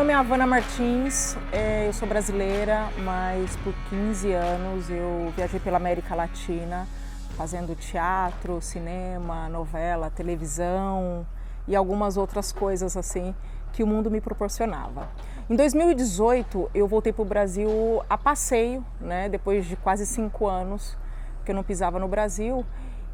nome é Havana Martins, eu sou brasileira, mas por 15 anos eu viajei pela América Latina, fazendo teatro, cinema, novela, televisão e algumas outras coisas assim que o mundo me proporcionava. Em 2018 eu voltei para o Brasil a passeio, né, depois de quase 5 anos que eu não pisava no Brasil.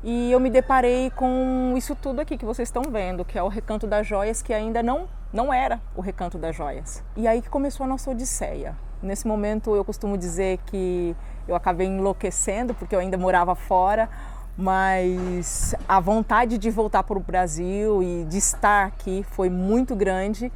E eu me deparei com isso tudo aqui que vocês estão vendo, que é o Recanto das Joias, que ainda não era o Recanto das Joias. E aí que começou a nossa odisseia. Nesse momento eu costumo dizer que eu acabei enlouquecendo, porque eu ainda morava fora, mas a vontade de voltar para o Brasil e de estar aqui foi muito grande.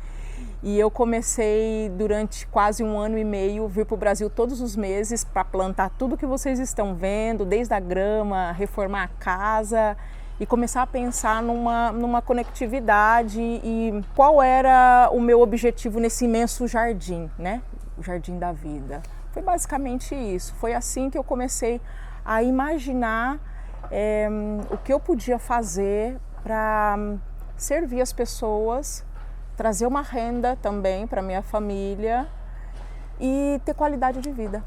E eu comecei durante quase 1 ano e meio vir para o Brasil todos os meses para plantar tudo que vocês estão vendo, desde a grama, reformar a casa e começar a pensar numa conectividade e qual era o meu objetivo nesse imenso jardim, né? O jardim da vida. Foi basicamente isso. Foi assim que eu comecei a imaginar o que eu podia fazer para servir as pessoas, trazer uma renda também para minha família e ter qualidade de vida.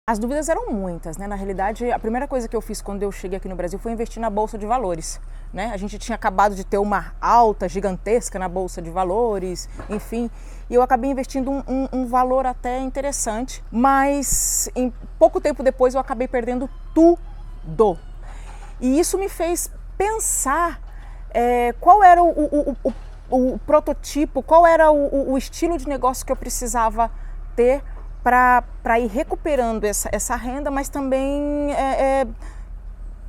As dúvidas eram muitas, né? Na realidade, a primeira coisa que eu fiz quando eu cheguei aqui no Brasil foi investir na Bolsa de Valores, né? A gente tinha acabado de ter uma alta gigantesca na Bolsa de Valores, enfim, e eu acabei investindo um valor até interessante, mas em pouco tempo depois eu acabei perdendo tudo. E isso me fez pensar qual era o prototipo, qual era o estilo de negócio que eu precisava ter para ir recuperando essa renda, mas também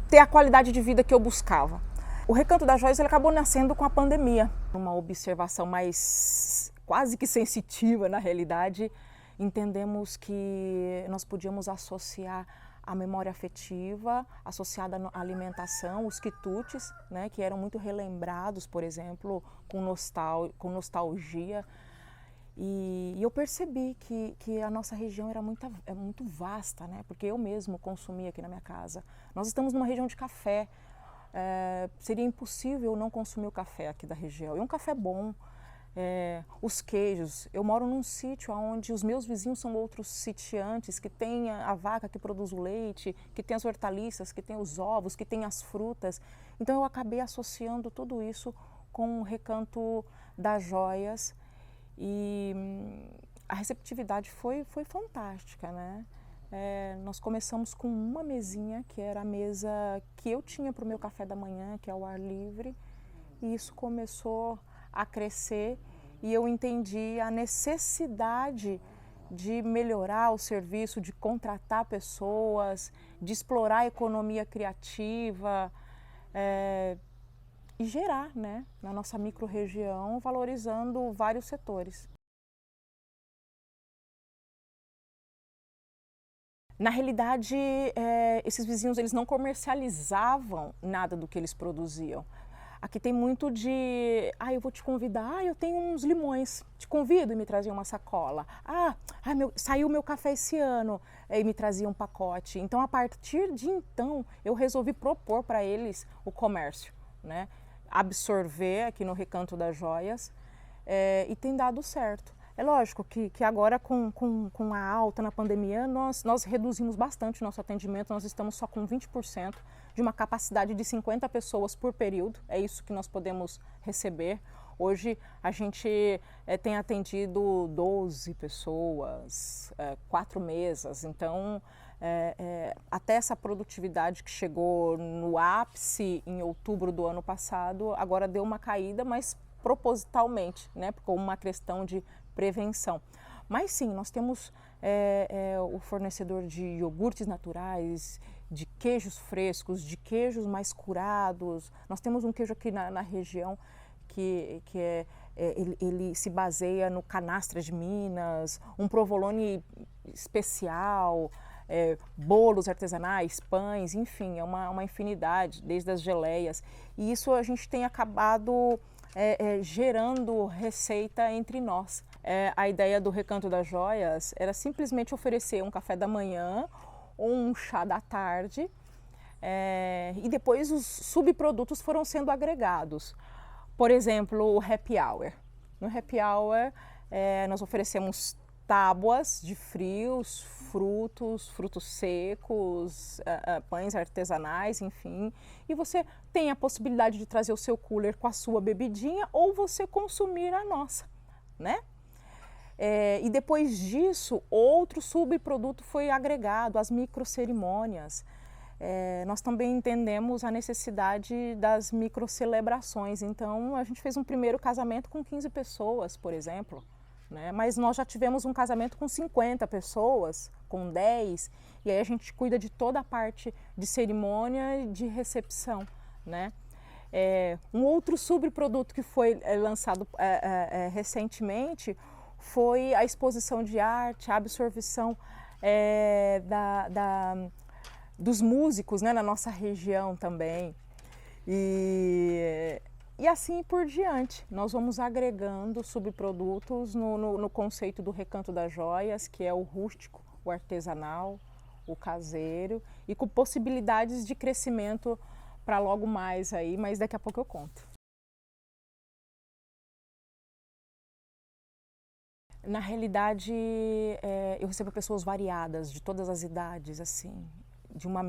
ter a qualidade de vida que eu buscava. O Recanto das Joias ele acabou nascendo com a pandemia. Uma observação mais quase que sensitiva, na realidade, entendemos que nós podíamos associar a memória afetiva associada à alimentação, os quitutes, né, que eram muito relembrados, por exemplo, com nostalgia. E eu percebi que a nossa região era muito vasta, né, porque eu mesmo consumia aqui na minha casa. Nós estamos numa região de café, seria impossível não consumir o café aqui da região. E um café bom. Os queijos, eu moro num sítio onde os meus vizinhos são outros sitiantes, que tem a vaca que produz o leite, que tem as hortaliças, que tem os ovos, que tem as frutas. Então eu acabei associando tudo isso com o Recanto das Joias e a receptividade foi fantástica, né? Nós começamos com uma mesinha, que era a mesa que eu tinha para o meu café da manhã, que é ao ar livre, e isso começou a crescer e eu entendi a necessidade de melhorar o serviço, de contratar pessoas, de explorar a economia criativa e gerar, né, na nossa micro-região, valorizando vários setores. Na realidade, esses vizinhos eles não comercializavam nada do que eles produziam. Aqui tem muito de, eu vou te convidar, eu tenho uns limões, te convido, e me trazia uma sacola. Saiu meu café esse ano, e me trazia um pacote. Então, a partir de então, eu resolvi propor para eles o comércio, né? Absorver aqui no Recanto das Joias e tem dado certo. É lógico que agora com a alta na pandemia nós reduzimos bastante o nosso atendimento, nós estamos só com 20% de uma capacidade de 50 pessoas por período, é isso que nós podemos receber. Hoje a gente tem atendido 12 pessoas, 4 mesas, então até essa produtividade que chegou no ápice em outubro do ano passado, agora deu uma caída, mas propositalmente, né, por uma questão de prevenção. Mas sim, nós temos o fornecedor de iogurtes naturais, de queijos frescos, de queijos mais curados. Nós temos um queijo aqui na região que ele se baseia no canastra de Minas, um provolone especial, bolos artesanais, pães, enfim, é uma infinidade, desde as geleias. E isso a gente tem acabado gerando receita entre nós. A ideia do Recanto das Joias era simplesmente oferecer um café da manhã ou um chá da tarde E depois os subprodutos foram sendo agregados. Por exemplo, o happy hour. No happy hour nós oferecemos tábuas de frios, frutos secos, pães artesanais, enfim. E você tem a possibilidade de trazer o seu cooler com a sua bebidinha ou você consumir a nossa, né? E depois disso, outro subproduto foi agregado, as microcerimônias. Nós também entendemos a necessidade das microcelebrações. Então, a gente fez um primeiro casamento com 15 pessoas, por exemplo. Né? Mas nós já tivemos um casamento com 50 pessoas, com 10, e aí a gente cuida de toda a parte de cerimônia e de recepção. Né? Um outro subproduto que foi lançado recentemente foi a exposição de arte, a absorção dos músicos, né, na nossa região também. E assim por diante, nós vamos agregando subprodutos no conceito do Recanto das Joias, que é o rústico, o artesanal, o caseiro, e com possibilidades de crescimento para logo mais aí, mas daqui a pouco eu conto. Na realidade, eu recebo pessoas variadas, de todas as idades, assim, de uma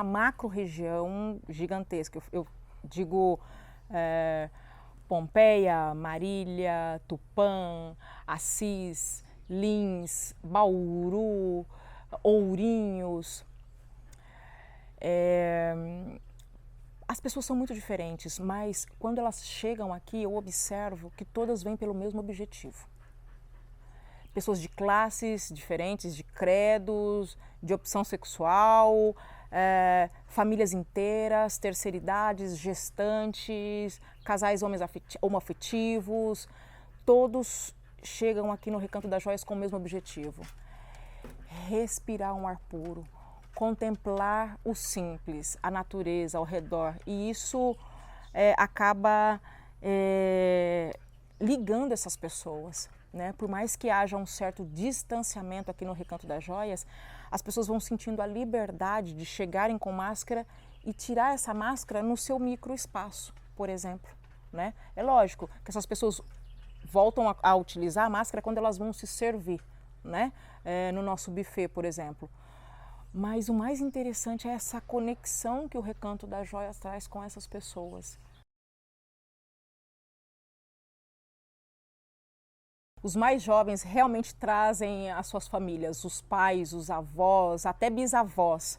macro região gigantesca. Eu digo Pompeia, Marília, Tupã, Assis, Lins, Bauru, Ourinhos. As pessoas são muito diferentes, mas quando elas chegam aqui, eu observo que todas vêm pelo mesmo objetivo. Pessoas de classes diferentes, de credos, de opção sexual, famílias inteiras, terceira idades, gestantes, casais homoafetivos, todos chegam aqui no Recanto das Joias com o mesmo objetivo: respirar um ar puro, contemplar o simples, a natureza ao redor, e isso acaba ligando essas pessoas. Né? Por mais que haja um certo distanciamento aqui no Recanto das Joias, as pessoas vão sentindo a liberdade de chegarem com máscara e tirar essa máscara no seu microespaço, por exemplo. Né? É lógico que essas pessoas voltam a utilizar a máscara quando elas vão se servir, né? No nosso buffet, por exemplo. Mas o mais interessante é essa conexão que o Recanto das Joias traz com essas pessoas. Os mais jovens realmente trazem as suas famílias, os pais, os avós, até bisavós.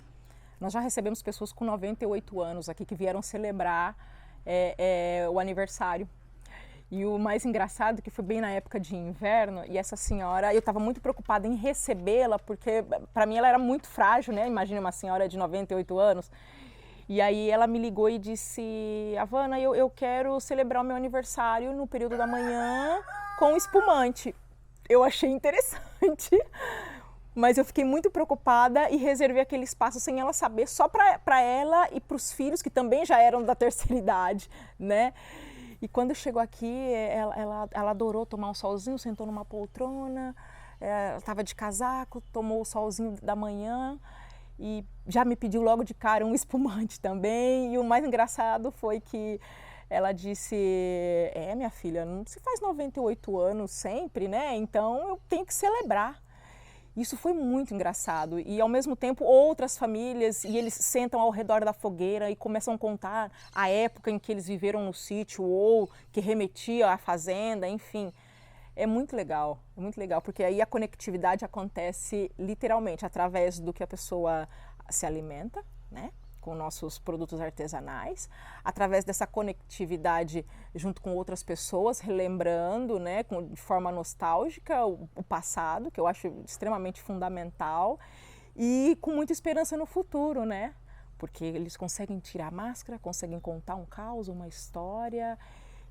Nós já recebemos pessoas com 98 anos aqui que vieram celebrar o aniversário. E o mais engraçado é que foi bem na época de inverno, e essa senhora, eu estava muito preocupada em recebê-la, porque para mim ela era muito frágil, né? Imagina uma senhora de 98 anos. E aí ela me ligou e disse: Havana, eu quero celebrar o meu aniversário no período da manhã com espumante. Eu achei interessante, mas eu fiquei muito preocupada e reservei aquele espaço sem ela saber, só para ela e para os filhos, que também já eram da terceira idade, né? E quando chegou aqui, ela adorou tomar um solzinho, sentou numa poltrona, estava de casaco, tomou o solzinho da manhã e já me pediu logo de cara um espumante também. E o mais engraçado foi que ela disse: minha filha, não se faz 98 anos sempre, né? Então eu tenho que celebrar. Isso foi muito engraçado. E ao mesmo tempo outras famílias, e eles sentam ao redor da fogueira e começam a contar a época em que eles viveram no sítio ou que remetia à fazenda, enfim. É muito legal, porque aí a conectividade acontece literalmente através do que a pessoa se alimenta, né? Com nossos produtos artesanais, através dessa conectividade junto com outras pessoas, relembrando, né, de forma nostálgica o passado, que eu acho extremamente fundamental, e com muita esperança no futuro, né? Porque eles conseguem tirar a máscara, conseguem contar um caos, uma história,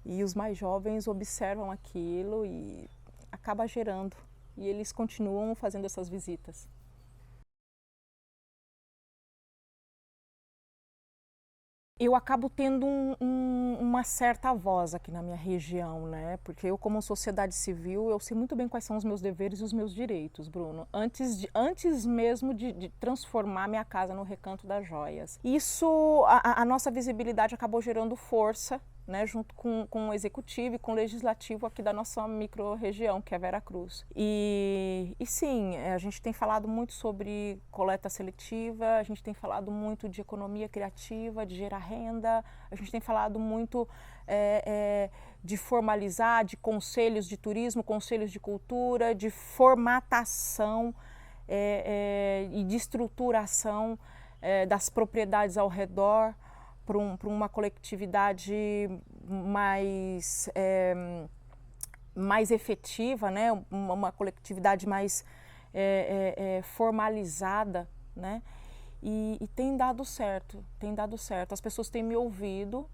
e os mais jovens observam aquilo e acaba gerando, e eles continuam fazendo essas visitas. Eu acabo tendo uma certa voz aqui na minha região, né? Porque eu, como sociedade civil, eu sei muito bem quais são os meus deveres e os meus direitos, Bruno. Antes mesmo de transformar minha casa no Recanto das Joias. Isso, a nossa visibilidade acabou gerando força, né, junto com o executivo e com o legislativo aqui da nossa micro-região, que é Veracruz. E sim, a gente tem falado muito sobre coleta seletiva, a gente tem falado muito de economia criativa, de gerar renda, a gente tem falado muito de formalizar, de conselhos de turismo, conselhos de cultura, de formatação e de estruturação das propriedades ao redor, para uma coletividade mais efetiva, né? Uma coletividade mais formalizada, né? E tem dado certo, tem dado certo. As pessoas têm me ouvido,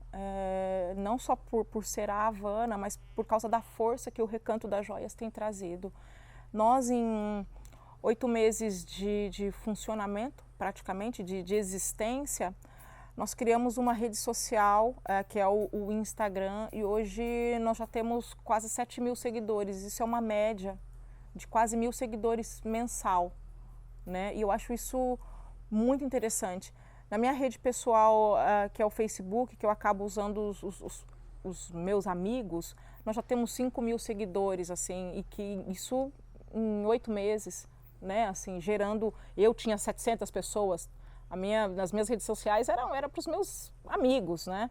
não só por ser a Havana, mas por causa da força que o Recanto das Joias tem trazido. Nós, em 8 meses de funcionamento, praticamente, de existência, nós criamos uma rede social, que é o Instagram, e hoje nós já temos quase 7.000 seguidores. Isso é uma média de quase 1.000 seguidores mensal, né? E eu acho isso muito interessante. Na minha rede pessoal, que é o Facebook, que eu acabo usando os meus amigos, nós já temos 5.000 seguidores, assim, e que isso em 8 meses, né? Assim, gerando... Eu tinha 700 pessoas, nas minhas redes sociais era para os meus amigos, né?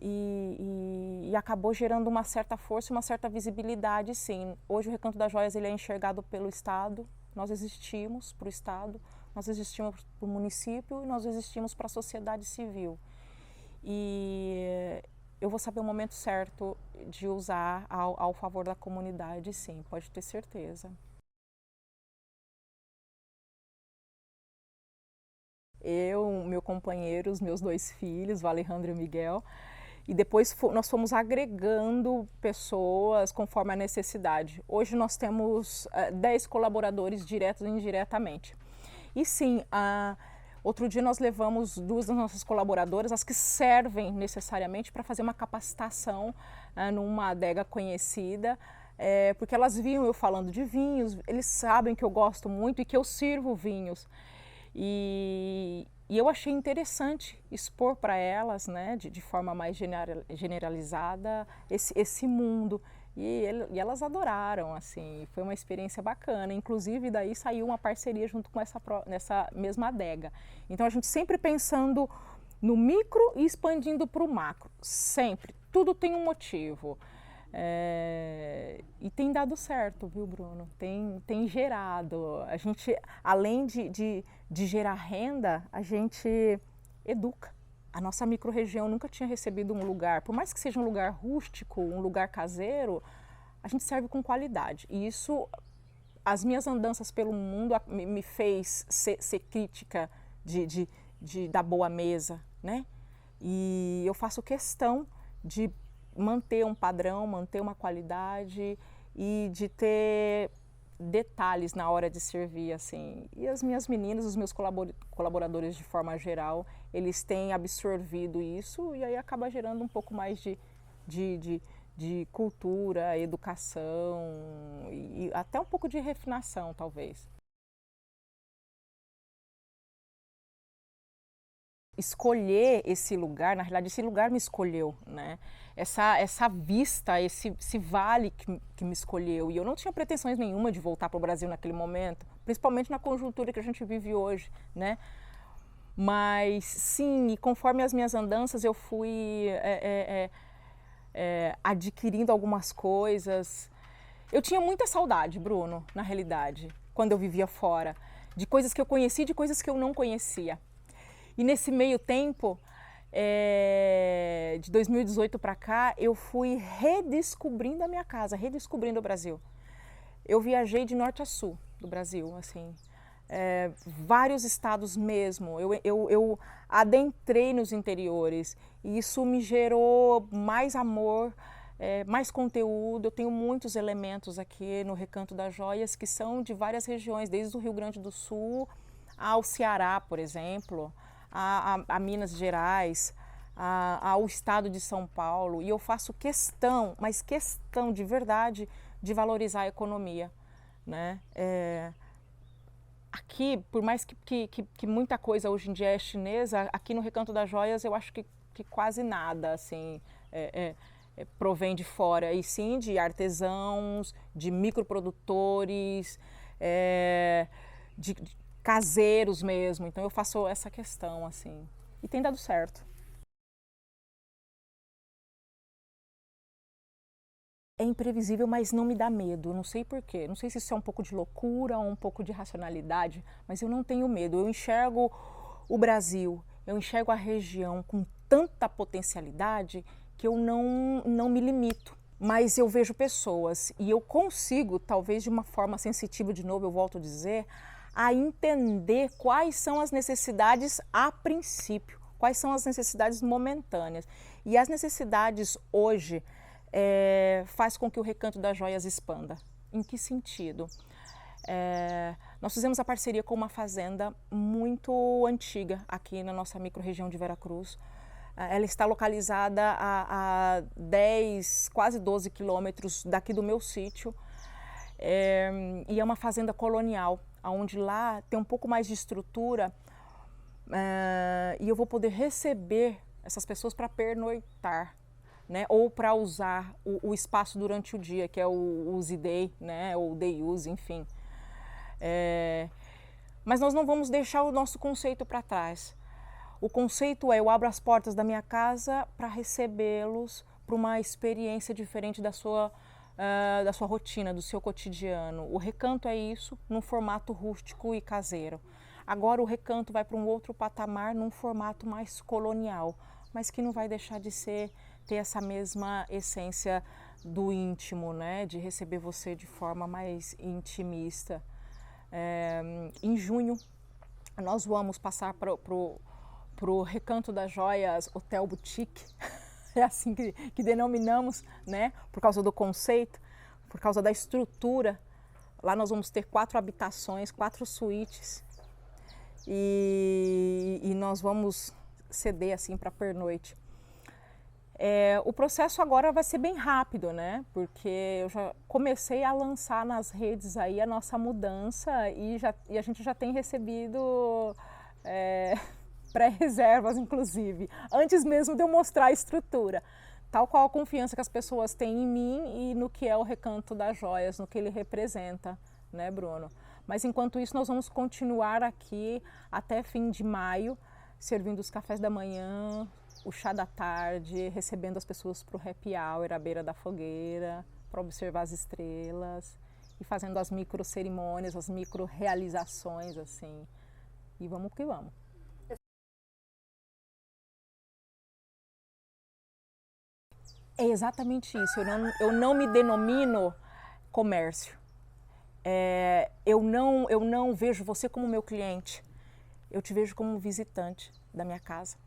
E acabou gerando uma certa força e uma certa visibilidade, sim. Hoje o Recanto das Joias ele é enxergado pelo Estado, nós existimos para o Estado, nós existimos para o município e nós existimos para a sociedade civil. E eu vou saber o momento certo de usar ao favor da comunidade, sim, pode ter certeza. Eu, meu companheiro, os meus 2 filhos, o Alejandro e o Miguel, e depois nós fomos agregando pessoas conforme a necessidade. Hoje nós temos 10 colaboradores diretos e indiretamente. E sim, outro dia nós levamos 2 das nossas colaboradoras, as que servem necessariamente para fazer uma capacitação numa adega conhecida, porque elas viam eu falando de vinhos, eles sabem que eu gosto muito e que eu sirvo vinhos. E eu achei interessante expor para elas, né, de forma mais generalizada, esse mundo. E elas adoraram, assim, foi uma experiência bacana. Inclusive, daí saiu uma parceria junto com nessa mesma adega. Então, a gente sempre pensando no micro e expandindo para o macro, sempre. Tudo tem um motivo. E tem dado certo, viu, Bruno? Tem gerado. A gente, além de gerar renda, a gente educa. A nossa microrregião nunca tinha recebido um lugar, por mais que seja um lugar rústico, um lugar caseiro, a gente serve com qualidade. E isso, as minhas andanças pelo mundo me fez ser crítica da boa mesa, né? E eu faço questão de manter um padrão, manter uma qualidade e de ter detalhes na hora de servir, assim. E as minhas meninas, os meus colaboradores de forma geral, eles têm absorvido isso e aí acaba gerando um pouco mais de cultura, educação e até um pouco de refinação, talvez. Escolher esse lugar, na realidade esse lugar me escolheu, né? Essa vista, esse vale que me escolheu. E eu não tinha pretensões nenhuma de voltar para o Brasil naquele momento, principalmente na conjuntura que a gente vive hoje, né? Mas sim, e conforme as minhas andanças eu fui adquirindo algumas coisas. Eu tinha muita saudade, Bruno, na realidade, quando eu vivia fora, de coisas que eu conhecia e de coisas que eu não conhecia. E nesse meio tempo, de 2018 para cá, eu fui redescobrindo a minha casa, redescobrindo o Brasil. Eu viajei de norte a sul do Brasil, assim, vários estados mesmo. Eu adentrei nos interiores e isso me gerou mais amor, mais conteúdo. Eu tenho muitos elementos aqui no Recanto das Joias que são de várias regiões, desde o Rio Grande do Sul ao Ceará, por exemplo, a Minas Gerais, ao estado de São Paulo, e eu faço questão, mas questão de verdade, de valorizar a economia, né? Aqui, por mais que muita coisa hoje em dia é chinesa, aqui no Recanto das Joias eu acho que quase nada assim provém de fora, e sim de artesãos, de microprodutores, de caseiros mesmo. Então eu faço essa questão assim, e tem dado certo. É imprevisível, mas não me dá medo. Eu não sei porquê. Não sei se isso é um pouco de loucura ou um pouco de racionalidade, mas eu não tenho medo. Eu enxergo o Brasil, eu enxergo a região com tanta potencialidade que eu não me limito. Mas eu vejo pessoas e eu consigo, talvez de uma forma sensitiva, de novo eu volto a dizer, a entender quais são as necessidades a princípio, quais são as necessidades momentâneas. E as necessidades hoje faz com que o Recanto das Joias expanda. Em que sentido? Nós fizemos a parceria com uma fazenda muito antiga aqui na nossa microrregião de Veracruz. Ela está localizada a 10, quase 12 quilômetros daqui do meu sítio. E é uma fazenda colonial, onde lá tem um pouco mais de estrutura, e eu vou poder receber essas pessoas para pernoitar, né, ou para usar o espaço durante o dia, que é o use day, né, ou day use, enfim. Mas nós não vamos deixar o nosso conceito para trás. O conceito eu abro as portas da minha casa para recebê-los para uma experiência diferente da sua rotina, do seu cotidiano. O Recanto é isso, num formato rústico e caseiro. Agora o Recanto vai para um outro patamar, num formato mais colonial, mas que não vai deixar de ter essa mesma essência do íntimo, né? De receber você de forma mais intimista. Em junho, nós vamos passar para o Recanto das Joias Hotel Boutique, é assim que denominamos, né? Por causa do conceito, por causa da estrutura. Lá nós vamos ter 4 habitações, 4 suítes, e nós vamos ceder assim para pernoite. O processo agora vai ser bem rápido, né? Porque eu já comecei a lançar nas redes aí a nossa mudança e a gente já tem recebido pré-reservas, inclusive, antes mesmo de eu mostrar a estrutura. Tal qual a confiança que as pessoas têm em mim e no que é o Recanto das Joias, no que ele representa, né, Bruno? Mas enquanto isso nós vamos continuar aqui até fim de maio, servindo os cafés da manhã, o chá da tarde, recebendo as pessoas para o happy hour à beira da fogueira, para observar as estrelas e fazendo as micro cerimônias, as micro realizações, assim. E vamos que vamos. É exatamente isso. Eu não me denomino comércio. Eu não vejo você como meu cliente. Eu te vejo como um visitante da minha casa.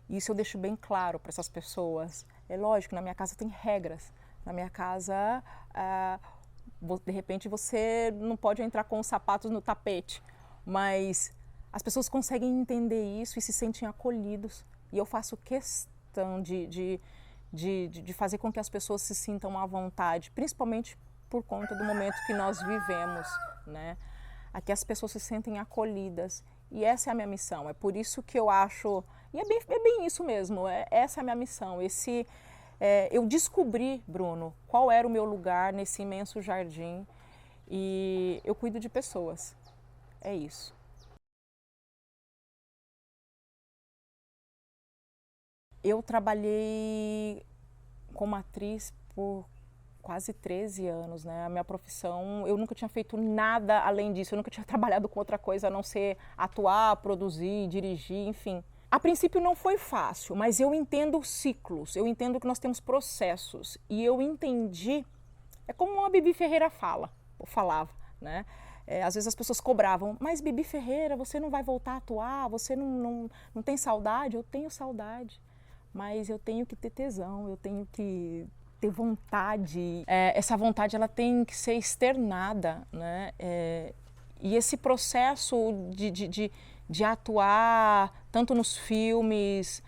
Isso eu deixo bem claro para essas pessoas. É lógico, na minha casa tem regras. Na minha casa, de repente, você não pode entrar com os sapatos no tapete. Mas as pessoas conseguem entender isso e se sentem acolhidos. E eu faço questão de fazer com que as pessoas se sintam à vontade, principalmente por conta do momento que nós vivemos, né? Aqui as pessoas se sentem acolhidas. E essa é a minha missão. É por isso que eu acho... E é bem isso mesmo. Essa é a minha missão. Eu descobri, Bruno, qual era o meu lugar nesse imenso jardim. E eu cuido de pessoas. É isso. Eu trabalhei como atriz por quase 13 anos, né? A minha profissão, eu nunca tinha feito nada além disso, eu nunca tinha trabalhado com outra coisa a não ser atuar, produzir, dirigir, enfim. A princípio não foi fácil, mas eu entendo ciclos, eu entendo que nós temos processos e eu entendi, é como a Bibi Ferreira falava, né? Às vezes as pessoas cobravam, mas Bibi Ferreira, você não vai voltar a atuar, você não tem saudade? Eu tenho saudade, mas eu tenho que ter tesão, eu tenho que ter vontade. Essa vontade ela tem que ser externada, né? E esse processo de atuar tanto nos filmes,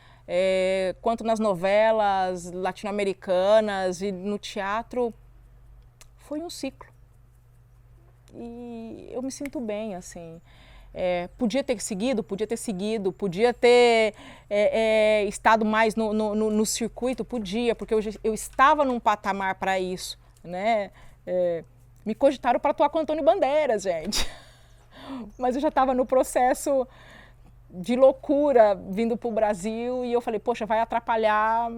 quanto nas novelas latino-americanas e no teatro, foi um ciclo. E eu me sinto bem, assim. Podia ter seguido, podia ter estado mais no circuito, podia, porque eu estava num patamar para isso, né? Me cogitaram para atuar com Antônio Bandeiras, gente. Mas eu já estava no processo de loucura vindo para o Brasil e eu falei, poxa, vai atrapalhar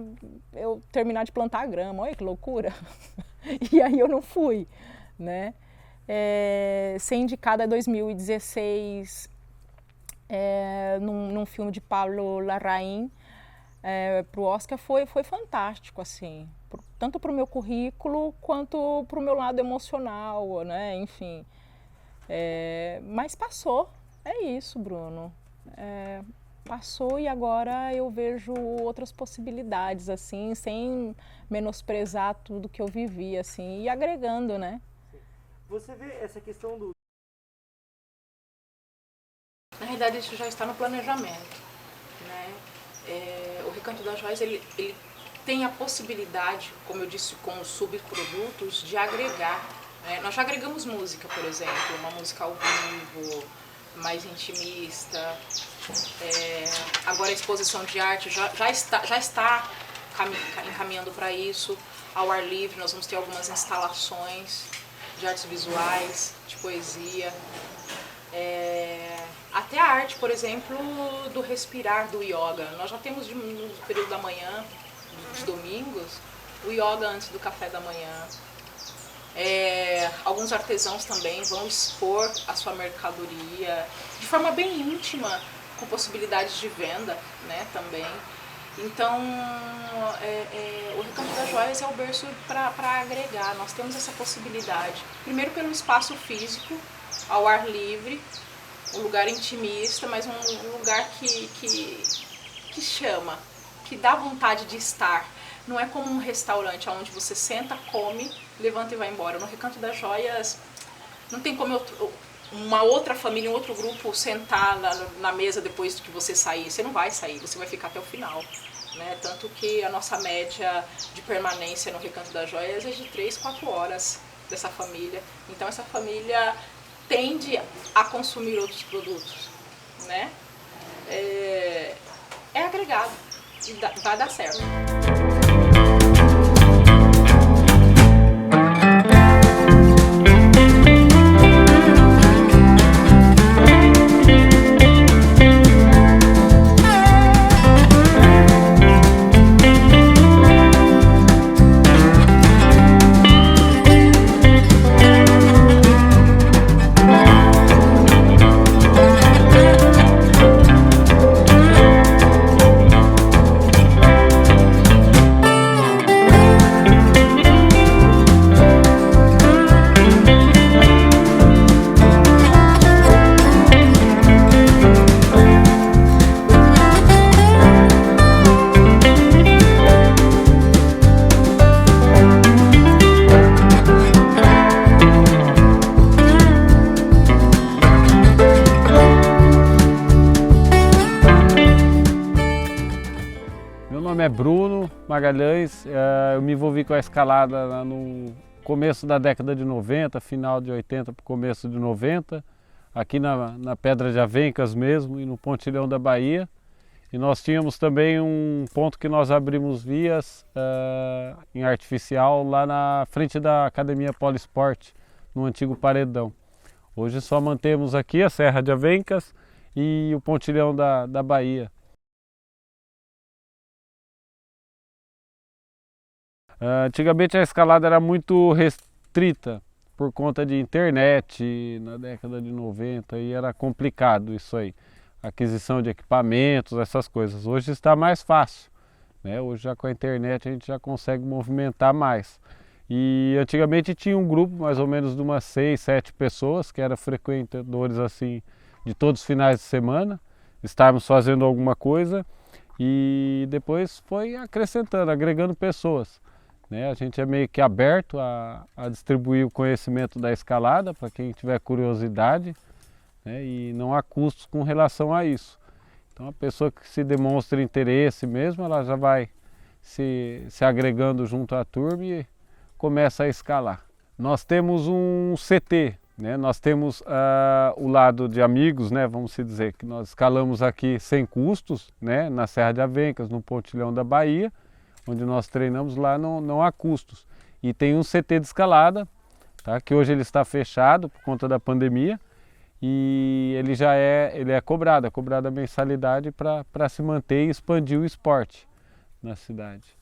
eu terminar de plantar a grama, olha que loucura. E aí eu não fui, né? Ser indicada em 2016 num filme de Pablo Larraín para o Oscar foi fantástico, assim, tanto para o meu currículo quanto para o meu lado emocional, né? Enfim, mas passou, é isso, Bruno. Passou e agora eu vejo outras possibilidades, assim, sem menosprezar tudo que eu vivi, assim, e agregando, né? Você vê essa questão do... Na realidade, isso já está no planejamento, né? O Recanto das Joias, ele tem a possibilidade, como eu disse, com os subprodutos, de agregar. Né? Nós já agregamos música, por exemplo, uma música ao vivo, mais intimista. Agora a exposição de arte já está encaminhando para isso. Ao ar livre, nós vamos ter algumas instalações de artes visuais, de poesia. Até a arte, por exemplo, do respirar, do yoga. Nós já temos no período da manhã, dos domingos, o yoga antes do café da manhã. Alguns artesãos também vão expor a sua mercadoria de forma bem íntima, com possibilidades de venda, né, também. Então, o Recanto das Joias é o berço para agregar. Nós temos essa possibilidade. Primeiro pelo espaço físico, ao ar livre, um lugar intimista, mas um lugar que chama, que dá vontade de estar. Não é como um restaurante onde você senta, come, levanta e vai embora. No Recanto das Joias não tem como uma outra família, um outro grupo sentar na mesa depois que você sair. Você não vai sair, você vai ficar até o final. Né? Tanto que a nossa média de permanência no Recanto das Joias é de 3, 4 horas dessa família. Então essa família tende a consumir outros produtos. Né? É agregado e vai dar certo. Bruno Magalhães, eu me envolvi com a escalada no começo da década de 90, final de 80 para o começo de 90, aqui na Pedra de Avencas mesmo e no Pontilhão da Bahia. E nós tínhamos também um ponto que nós abrimos vias em artificial lá na frente da Academia Polisport, no antigo Paredão. Hoje só mantemos aqui a Serra de Avencas e o Pontilhão da Bahia. Antigamente a escalada era muito restrita por conta de internet na década de 90 e era complicado isso aí, aquisição de equipamentos, essas coisas. Hoje está mais fácil, né? Hoje já com a internet a gente já consegue movimentar mais. E antigamente tinha um grupo mais ou menos de umas 6, 7 pessoas que eram frequentadores assim de todos os finais de semana, estávamos fazendo alguma coisa e depois foi acrescentando, agregando pessoas. A gente é meio que aberto a distribuir o conhecimento da escalada para quem tiver curiosidade, né? E não há custos com relação a isso. Então a pessoa que se demonstra interesse mesmo, ela já vai se agregando junto à turma e começa a escalar. Nós temos um CT, né? Nós temos o lado de amigos, né? Vamos se dizer que nós escalamos aqui sem custos, né? Na Serra de Avencas, no Pontilhão da Bahia, onde nós treinamos lá não há custos. E tem um CT de escalada, tá? Que hoje ele está fechado por conta da pandemia e ele é cobrado a mensalidade para se manter e expandir o esporte na cidade.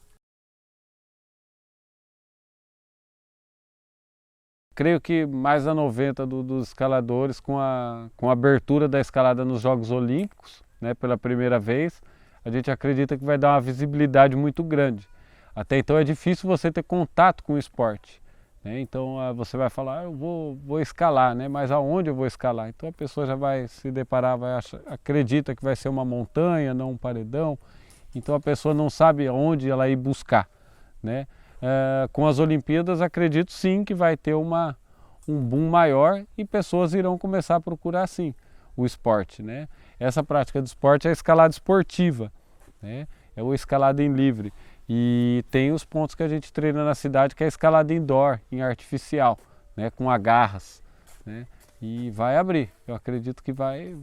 Creio que mais da 90 dos escaladores com a abertura da escalada nos Jogos Olímpicos, né, pela primeira vez, a gente acredita que vai dar uma visibilidade muito grande. Até então é difícil você ter contato com o esporte, né? Então você vai falar, eu vou escalar, né? Mas aonde eu vou escalar? Então a pessoa já vai se deparar, acredita que vai ser uma montanha, não um paredão. Então a pessoa não sabe aonde ela ir buscar, né? Com as Olimpíadas acredito sim que vai ter um boom maior e pessoas irão começar a procurar sim o esporte, né? Essa prática de esporte é a escalada esportiva, né? É o escalada em livre e tem os pontos que a gente treina na cidade que é a escalada indoor, em artificial, né? Com agarras, né? E vai abrir, eu acredito que vai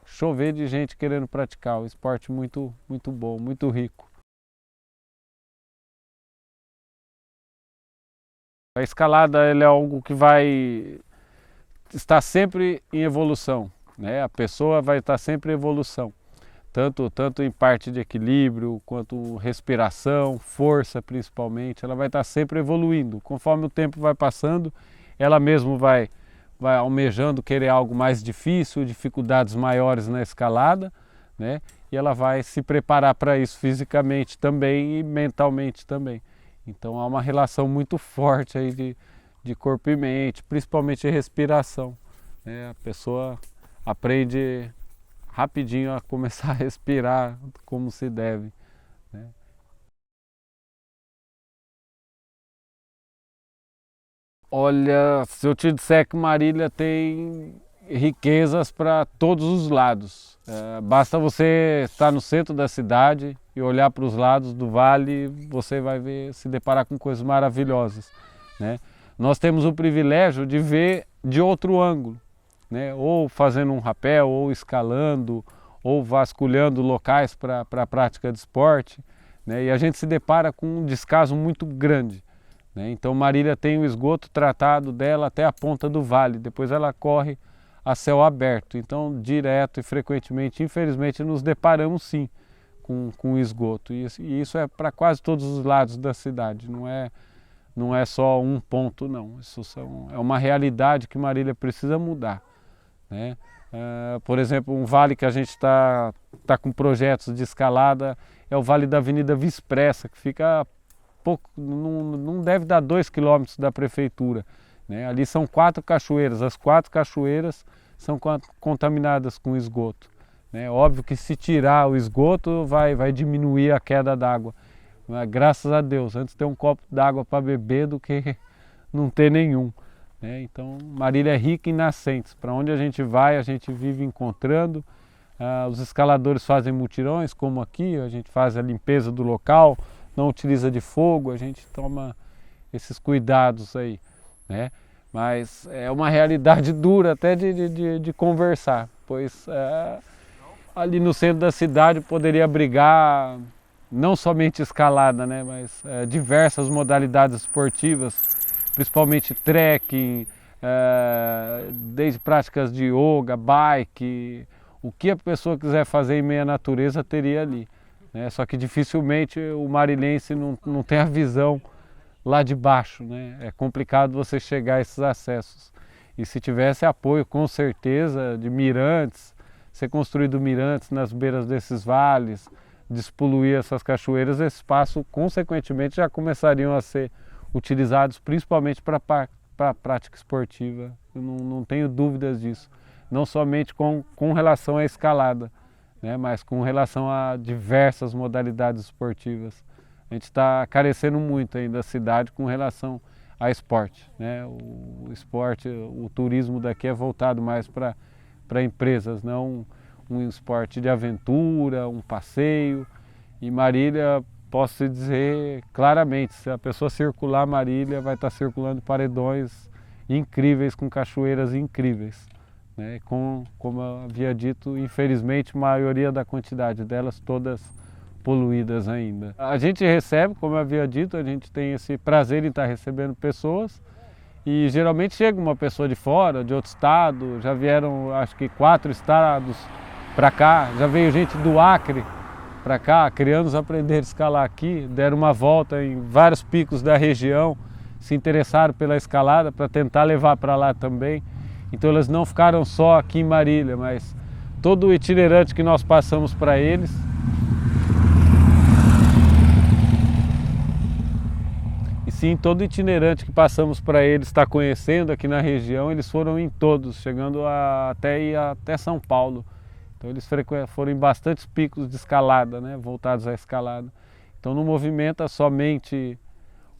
chover de gente querendo praticar, um esporte muito bom, muito rico. A escalada é algo que vai estar sempre em evolução, né? A pessoa vai estar sempre em evolução, tanto em parte de equilíbrio, quanto respiração, força principalmente, ela vai estar sempre evoluindo. Conforme o tempo vai passando, ela mesmo vai almejando querer algo mais difícil, dificuldades maiores na escalada, né? E ela vai se preparar para isso fisicamente também e mentalmente também. Então há uma relação muito forte aí de corpo e mente, principalmente respiração, né? A pessoa aprende rapidinho a começar a respirar como se deve, né? Olha, se eu te disser que Marília tem riquezas para todos os lados. Basta você estar no centro da cidade e olhar para os lados do vale, você vai se deparar com coisas maravilhosas, né? Nós temos o privilégio de ver de outro ângulo, né? Ou fazendo um rapel, ou escalando, ou vasculhando locais para a prática de esporte, né? E a gente se depara com um descaso muito grande, né? Então Marília tem o esgoto tratado dela até a ponta do vale, depois ela corre a céu aberto. Então, direto e frequentemente, infelizmente, nos deparamos sim com esgoto. E isso é para quase todos os lados da cidade, não é só um ponto, não. Isso é uma realidade que Marília precisa mudar, né? Por exemplo, um vale que a gente está com projetos de escalada é o Vale da Avenida Vispressa, que fica pouco, não deve dar 2 quilômetros da prefeitura, né? Ali são 4 cachoeiras, as 4 cachoeiras são contaminadas com esgoto, né? Óbvio que se tirar o esgoto vai diminuir a queda d'água, mas graças a Deus, antes ter um copo d'água para beber do que não ter nenhum, né? Então Marília é rica em nascentes, para onde a gente vai a gente vive encontrando. Os escaladores fazem mutirões, como aqui, a gente faz a limpeza do local, não utiliza de fogo, a gente toma esses cuidados aí, né? Mas é uma realidade dura até de conversar, pois ali no centro da cidade poderia abrigar não somente escalada, né? Mas diversas modalidades esportivas, principalmente trekking, desde práticas de yoga, bike, o que a pessoa quiser fazer em meia natureza teria ali, né? Só que dificilmente o marilense não tem a visão lá de baixo, né? É complicado você chegar a esses acessos. E se tivesse apoio, com certeza, de mirantes, ser construído mirantes nas beiras desses vales, despoluir essas cachoeiras, esse espaço, consequentemente, já começariam a ser utilizados principalmente para a prática esportiva. Eu não tenho dúvidas disso. Não somente com relação à escalada, né? Mas com relação a diversas modalidades esportivas. A gente está carecendo muito ainda da cidade com relação a esporte, né? O esporte, o turismo daqui é voltado mais para empresas, não um esporte de aventura, um passeio. E Marília, posso te dizer claramente, se a pessoa circular Marília, vai estar circulando paredões incríveis, com cachoeiras incríveis, né? Como eu havia dito, infelizmente, a maioria da quantidade delas todas poluídas ainda. A gente recebe, como eu havia dito, a gente tem esse prazer em estar recebendo pessoas e geralmente chega uma pessoa de fora, de outro estado, já vieram acho que 4 estados para cá, já veio gente do Acre para cá, crianças aprenderam a escalar aqui, deram uma volta em vários picos da região, se interessaram pela escalada para tentar levar para lá também. Então eles não ficaram só aqui em Marília, mas todo o itinerante que nós passamos para eles, e sim, todo itinerante que passamos para eles está conhecendo aqui na região, eles foram em todos, chegando até São Paulo. Então eles foram em bastantes picos de escalada, né, voltados à escalada. Então não movimenta somente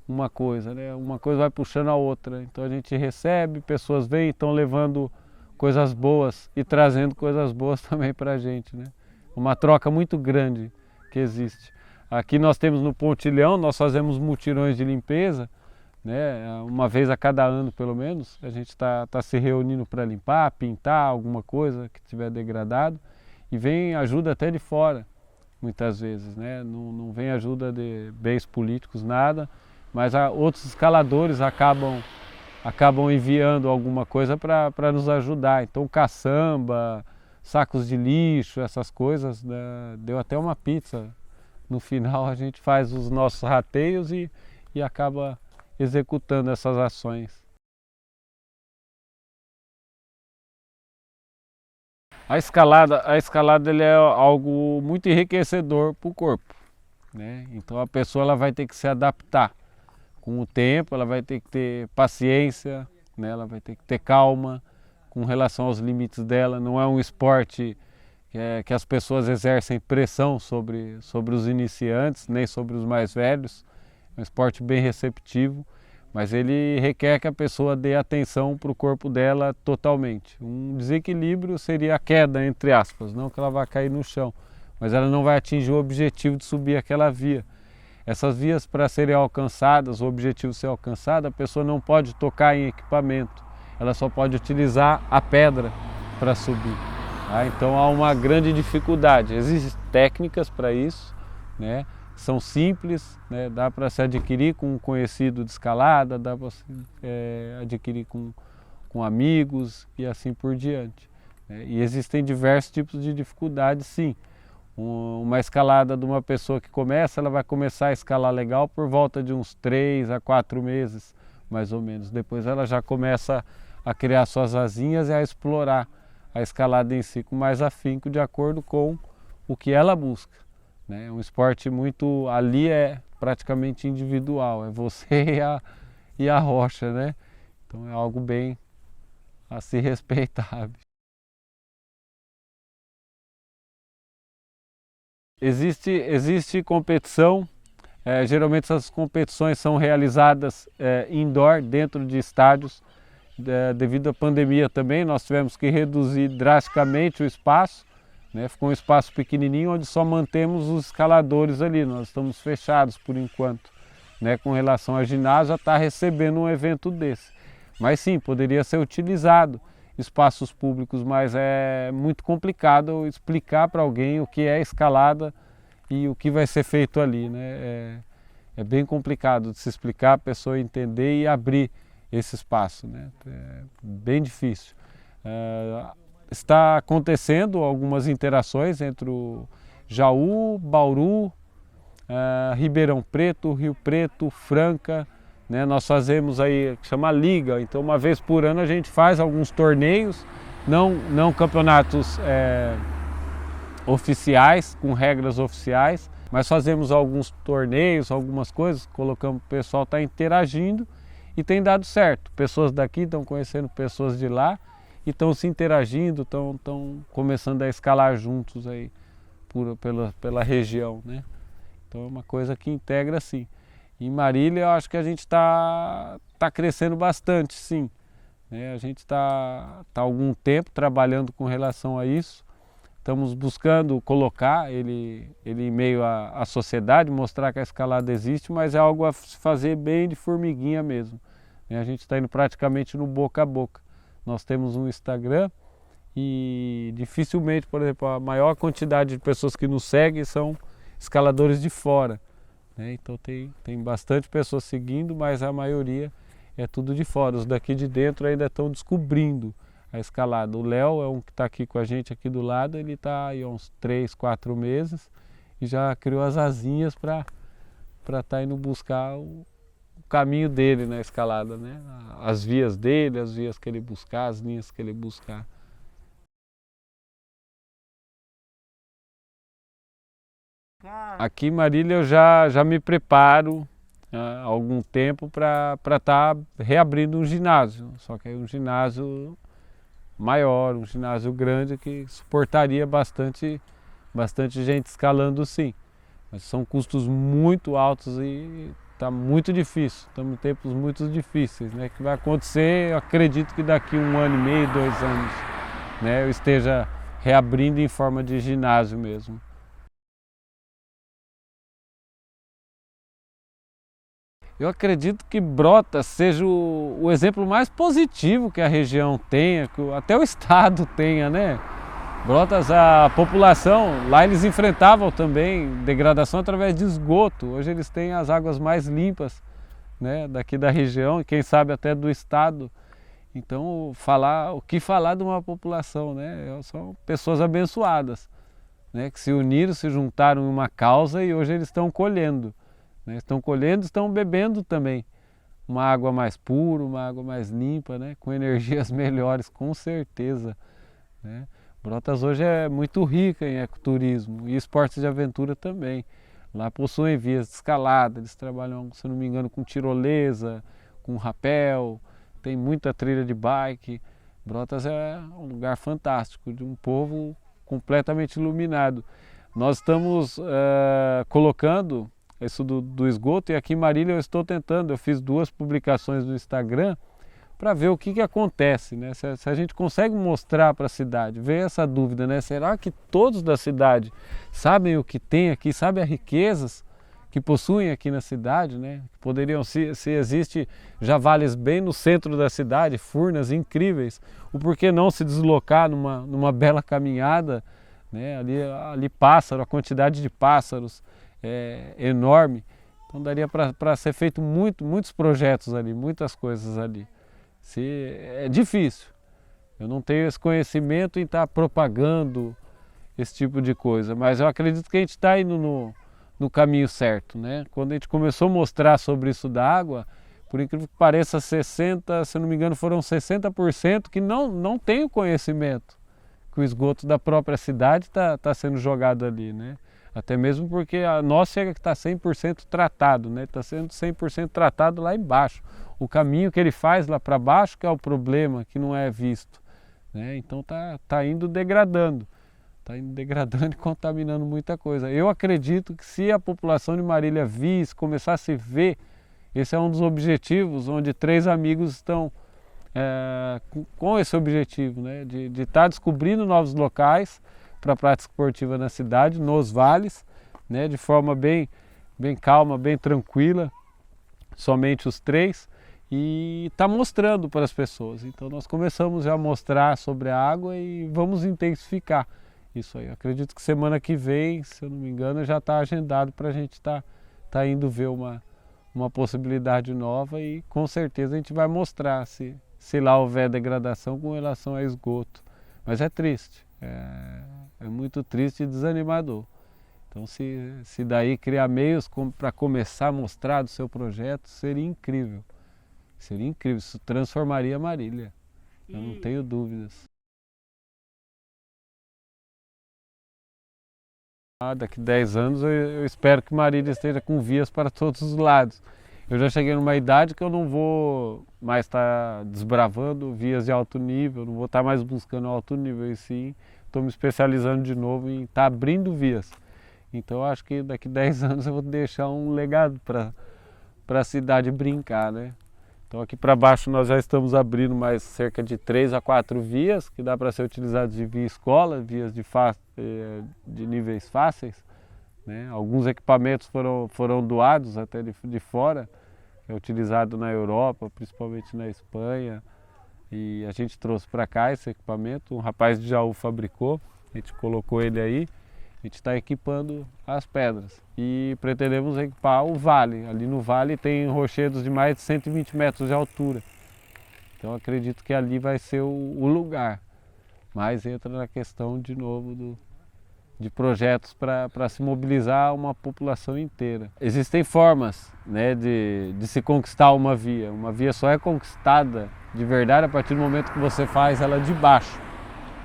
uma coisa, né? Uma coisa vai puxando a outra. Então a gente recebe, pessoas vêm e estão levando coisas boas e trazendo coisas boas também para a gente, né? Uma troca muito grande que existe. Aqui nós temos no Pontilhão, nós fazemos mutirões de limpeza, né? Uma vez a cada ano pelo menos, a gente tá se reunindo para limpar, pintar alguma coisa que tiver degradado e vem ajuda até de fora, muitas vezes, né? Não vem ajuda de bens políticos, nada, mas outros escaladores acabam enviando alguma coisa para nos ajudar. Então caçamba, sacos de lixo, essas coisas, né? Deu até uma pizza. No final a gente faz os nossos rateios e acaba executando essas ações. A escalada ele é algo muito enriquecedor para o corpo, né? Então a pessoa ela vai ter que se adaptar. Com o tempo, ela vai ter que ter paciência, né? Ela vai ter que ter calma com relação aos limites dela. Não é um esporte que as pessoas exercem pressão sobre os iniciantes, nem sobre os mais velhos. É um esporte bem receptivo, mas ele requer que a pessoa dê atenção para o corpo dela totalmente. Um desequilíbrio seria a queda, entre aspas, não que ela vá cair no chão, mas ela não vai atingir o objetivo de subir aquela via. Essas vias, para serem alcançadas, o objetivo ser alcançado, a pessoa não pode tocar em equipamento, ela só pode utilizar a pedra para subir. Tá? Então há uma grande dificuldade. Existem técnicas para isso, né? São simples, né? Dá para se adquirir com um conhecido de escalada, dá para se adquirir com amigos e assim por diante, né? E existem diversos tipos de dificuldades, sim. Uma escalada de uma pessoa que começa, ela vai começar a escalar legal por volta de uns 3 a 4 meses, mais ou menos. Depois ela já começa a criar suas asinhas e a explorar a escalada em si com mais afinco, de acordo com o que ela busca, né? É um esporte muito, ali é praticamente individual, é você e a rocha, né? Então é algo bem a se respeitar. Existe competição, geralmente essas competições são realizadas indoor, dentro de estádios. Devido à pandemia também, nós tivemos que reduzir drasticamente o espaço, né? Ficou um espaço pequenininho onde só mantemos os escaladores ali, nós estamos fechados por enquanto, né? Com relação a ginásio, já está recebendo um evento desse. Mas sim, poderia ser utilizado espaços públicos, mas é muito complicado explicar para alguém o que é escalada e o que vai ser feito ali, né? É bem complicado de se explicar, a pessoa entender e abrir esse espaço, né? É bem difícil. Está acontecendo algumas interações entre o Jaú, Bauru, Ribeirão Preto, Rio Preto, Franca, né? Nós fazemos aí, que chama Liga, então uma vez por ano a gente faz alguns torneios, não campeonatos oficiais, com regras oficiais, mas fazemos alguns torneios, algumas coisas, colocamos, o pessoal está interagindo e tem dado certo. Pessoas daqui estão conhecendo pessoas de lá e estão se interagindo, estão começando a escalar juntos aí pela região, né? Então é uma coisa que integra, sim. Em Marília eu acho que a gente está crescendo bastante, sim, né? A gente está há algum tempo trabalhando com relação a isso, Estamos buscando colocar ele em meio à sociedade, mostrar que a escalada existe, mas é algo a se fazer bem de formiguinha mesmo. A gente está indo praticamente no boca a boca. Nós temos um Instagram e dificilmente, por exemplo, a maior quantidade de pessoas que nos seguem são escaladores de fora. Então tem bastante pessoas seguindo, mas a maioria é tudo de fora. Os daqui de dentro ainda estão descobrindo a escalada. O Léo é um que está aqui com a gente aqui do lado, ele está aí há uns 3, 4 meses e já criou as asinhas para estar indo buscar o caminho dele na escalada, né? As vias dele, as vias que ele buscar, as linhas que ele buscar. Aqui em Marília eu já me preparo há algum tempo para estar reabrindo um ginásio, só que é um ginásio maior, um ginásio grande que suportaria bastante gente escalando sim. Mas são custos muito altos e está muito difícil, estamos em tempos muito difíceis, né? Que vai acontecer, eu acredito que daqui 1 ano e meio, 2 anos, né, eu esteja reabrindo em forma de ginásio mesmo. Eu acredito que Brotas seja o exemplo mais positivo que a região tenha, que até o estado tenha, né? Brotas, a população, lá eles enfrentavam também degradação através de esgoto. Hoje eles têm as águas mais limpas, né, daqui da região e quem sabe até do estado. Então, o que falar de uma população, né? São pessoas abençoadas, né, que se uniram, se juntaram em uma causa e hoje eles estão colhendo. Estão colhendo, estão bebendo também uma água mais pura, uma água mais limpa, né? Com energias melhores, com certeza, né? Brotas hoje é muito rica em ecoturismo e esportes de aventura também. Lá possuem vias de escalada, eles trabalham, se não me engano, com tirolesa, com rapel, tem muita trilha de bike. Brotas é um lugar fantástico, de um povo completamente iluminado. Nós estamos colocando isso do esgoto e aqui em Marília eu estou tentando, eu fiz 2 publicações no Instagram para ver o que acontece, né? Se a gente consegue mostrar para a cidade, ver essa dúvida, né? Será que todos da cidade sabem o que tem aqui, sabem as riquezas que possuem aqui na cidade, né? Poderiam, se existe javalis bem no centro da cidade, furnas incríveis, o porquê não se deslocar numa bela caminhada, né? Ali pássaro, a quantidade de pássaros é enorme, então daria para ser feito muitos projetos ali, muitas coisas ali. É difícil, eu não tenho esse conhecimento em estar propagando esse tipo de coisa, mas eu acredito que a gente está indo no caminho certo, né? Quando a gente começou a mostrar sobre isso da água, por incrível que pareça, 60%, se não me engano, foram 60% que não tem o conhecimento que o esgoto da própria cidade está sendo jogado ali, né? Até mesmo porque a nossa chega que está 100% tratado, né? Está sendo 100% tratado lá embaixo. O caminho que ele faz lá para baixo que é o problema, que não é visto, né? Então tá indo degradando. Está indo degradando e contaminando muita coisa. Eu acredito que se a população de Marília visse, começasse a ver, esse é um dos objetivos, onde 3 amigos estão com esse objetivo, né? De estar descobrindo novos locais para a prática esportiva na cidade, nos vales, né? De forma bem calma, bem tranquila, somente os 3, e está mostrando para as pessoas. Então nós começamos já a mostrar sobre a água e vamos intensificar isso aí. Eu acredito que semana que vem, se eu não me engano, já está agendado para a gente estar indo ver uma possibilidade nova e com certeza a gente vai mostrar se lá houver degradação com relação a esgoto. Mas é triste, é muito triste e desanimador. Então se daí criar meios para começar a mostrar do seu projeto, seria incrível. Seria incrível, isso transformaria Marília, eu não tenho dúvidas. Daqui 10 anos eu espero que Marília esteja com vias para todos os lados. Eu já cheguei numa idade que eu não vou mais estar desbravando vias de alto nível, não vou estar mais buscando alto nível, e sim estou me especializando de novo em estar abrindo vias. Então eu acho que daqui 10 anos eu vou deixar um legado para a cidade brincar, né? Então aqui para baixo nós já estamos abrindo mais cerca de 3 a 4 vias, que dá para ser utilizadas de via escola, vias de níveis fáceis, né? Alguns equipamentos foram doados até de fora, é utilizado na Europa, principalmente na Espanha, e a gente trouxe para cá esse equipamento, um rapaz de Jaú fabricou, a gente colocou ele aí, a gente está equipando as pedras e pretendemos equipar o vale. Ali no vale tem rochedos de mais de 120 metros de altura, então acredito que ali vai ser o lugar, mas entra na questão de novo de projetos para se mobilizar uma população inteira. Existem formas, né, de se conquistar uma via só é conquistada de verdade a partir do momento que você faz ela de baixo,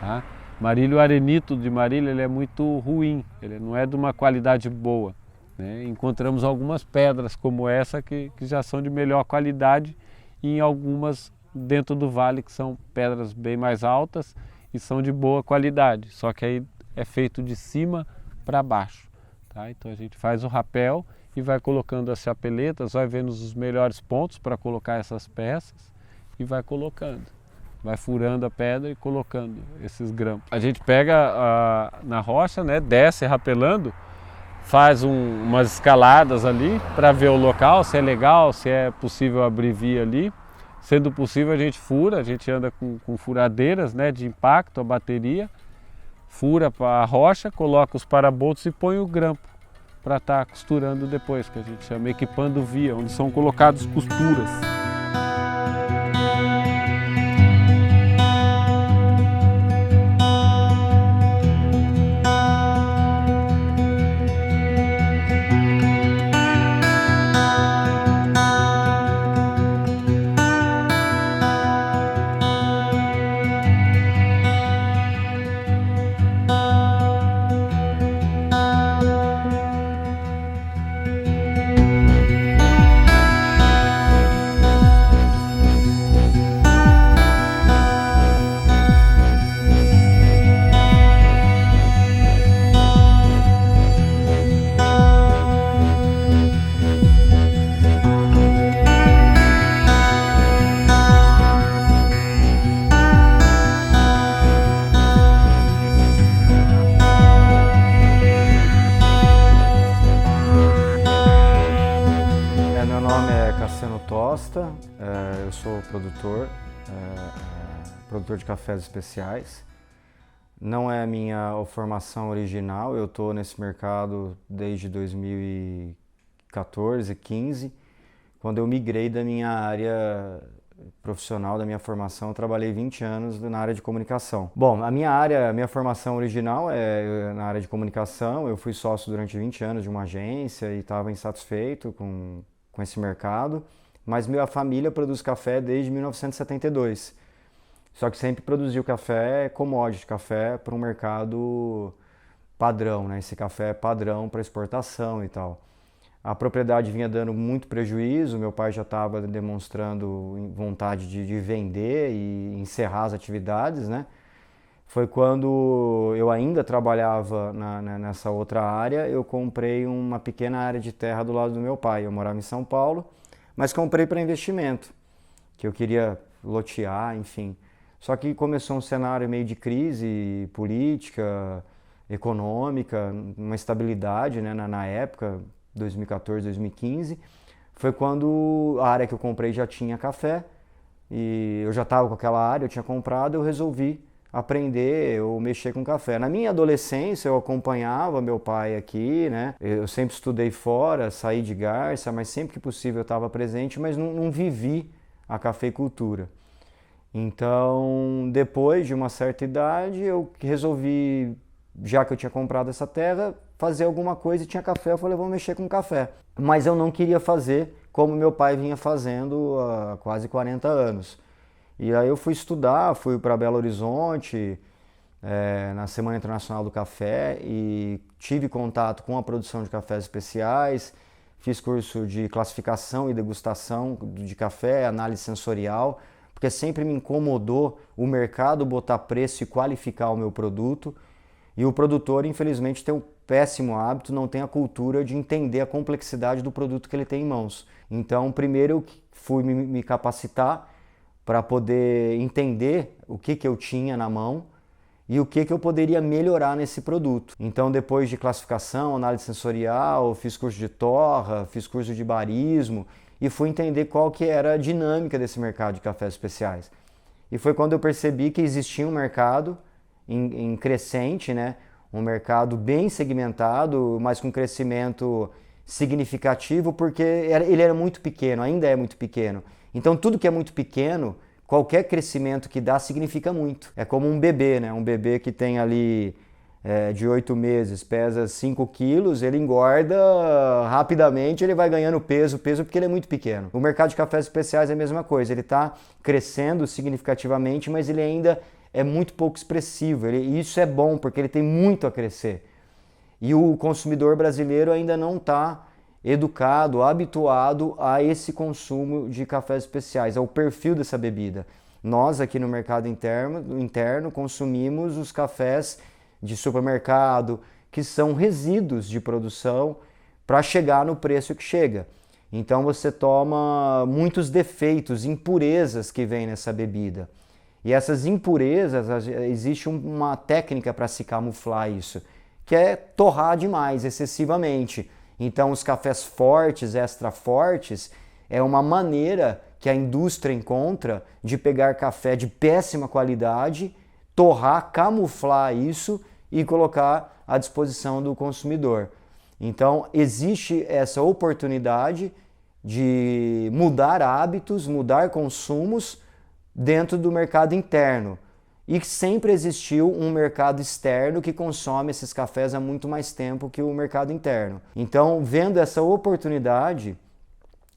tá? Marília, o arenito de Marília, ele é muito ruim, ele não é de uma qualidade boa, né? Encontramos algumas pedras como essa que já são de melhor qualidade e em algumas dentro do vale que são pedras bem mais altas e são de boa qualidade, só que aí é feito de cima para baixo, tá? Então a gente faz o rapel e vai colocando as chapeletas, vai vendo os melhores pontos para colocar essas peças e vai colocando. Vai furando a pedra e colocando esses grampos. A gente pega na rocha, né, desce rapelando, faz umas escaladas ali para ver o local, se é legal, se é possível abrir via ali. Sendo possível a gente fura, a gente anda com furadeiras, né, de impacto, a bateria, fura para a rocha, coloca os paraboltos e põe o grampo para estar costurando depois, que a gente chama equipando via, onde são colocadas costuras. Eu sou produtor de cafés especiais. Não é a minha formação original, eu estou nesse mercado desde 2014, 15, quando eu migrei da minha área profissional, da minha formação. Eu trabalhei 20 anos na área de comunicação. Bom, a minha formação original é na área de comunicação. Eu fui sócio durante 20 anos de uma agência e estava insatisfeito com esse mercado. Mas minha família produz café desde 1972. Só que sempre produziu café commodity, café para um mercado padrão, né? Esse café é padrão para exportação e tal. A propriedade vinha dando muito prejuízo, meu pai já estava demonstrando vontade de vender e encerrar as atividades, né? Foi quando eu ainda trabalhava nessa outra área, eu comprei uma pequena área de terra do lado do meu pai. Eu morava em São Paulo, mas comprei para investimento, que eu queria lotear, enfim. Só que começou um cenário meio de crise política, econômica, uma estabilidade, né, na época, 2014, 2015. Foi quando a área que eu comprei já tinha café, e eu já estava com aquela área, eu tinha comprado, eu resolvi aprender ou mexer com café. Na minha adolescência eu acompanhava meu pai aqui, né? Eu sempre estudei fora, saí de Garça, mas sempre que possível eu estava presente, mas não vivi a cafeicultura. Então, depois de uma certa idade, eu resolvi, já que eu tinha comprado essa terra, fazer alguma coisa e tinha café. Eu falei, vou mexer com café. Mas eu não queria fazer como meu pai vinha fazendo há quase 40 anos. E aí eu fui estudar, fui para Belo Horizonte, na Semana Internacional do Café, e tive contato com a produção de cafés especiais, fiz curso de classificação e degustação de café, análise sensorial, porque sempre me incomodou o mercado botar preço e qualificar o meu produto, e o produtor, infelizmente, péssimo hábito, não tem a cultura de entender a complexidade do produto que ele tem em mãos. Então, primeiro eu fui me capacitar para poder entender o que eu tinha na mão e o que eu poderia melhorar nesse produto. Então, depois de classificação, análise sensorial, fiz curso de torra, fiz curso de barismo e fui entender qual que era a dinâmica desse mercado de cafés especiais. E foi quando eu percebi que existia um mercado em crescente, né? Um mercado bem segmentado, mas com crescimento significativo, porque ele era muito pequeno, ainda é muito pequeno. Então, tudo que é muito pequeno, qualquer crescimento que dá significa muito. É como um bebê, né? Um bebê que tem ali de 8 meses, pesa 5 quilos, ele engorda rapidamente, ele vai ganhando peso porque ele é muito pequeno. O mercado de cafés especiais é a mesma coisa, ele está crescendo significativamente, mas ele ainda é muito pouco expressivo. E isso é bom, porque ele tem muito a crescer. E o consumidor brasileiro ainda não está educado, habituado a esse consumo de cafés especiais, ao perfil dessa bebida. Nós aqui no mercado interno consumimos os cafés de supermercado, que são resíduos de produção para chegar no preço que chega. Então você toma muitos defeitos, impurezas que vêm nessa bebida. E essas impurezas, existe uma técnica para se camuflar isso, que é torrar demais, excessivamente. Então os cafés fortes, extra fortes, é uma maneira que a indústria encontra de pegar café de péssima qualidade, torrar, camuflar isso e colocar à disposição do consumidor. Então existe essa oportunidade de mudar hábitos, mudar consumos dentro do mercado interno. E sempre existiu um mercado externo que consome esses cafés há muito mais tempo que o mercado interno. Então, vendo essa oportunidade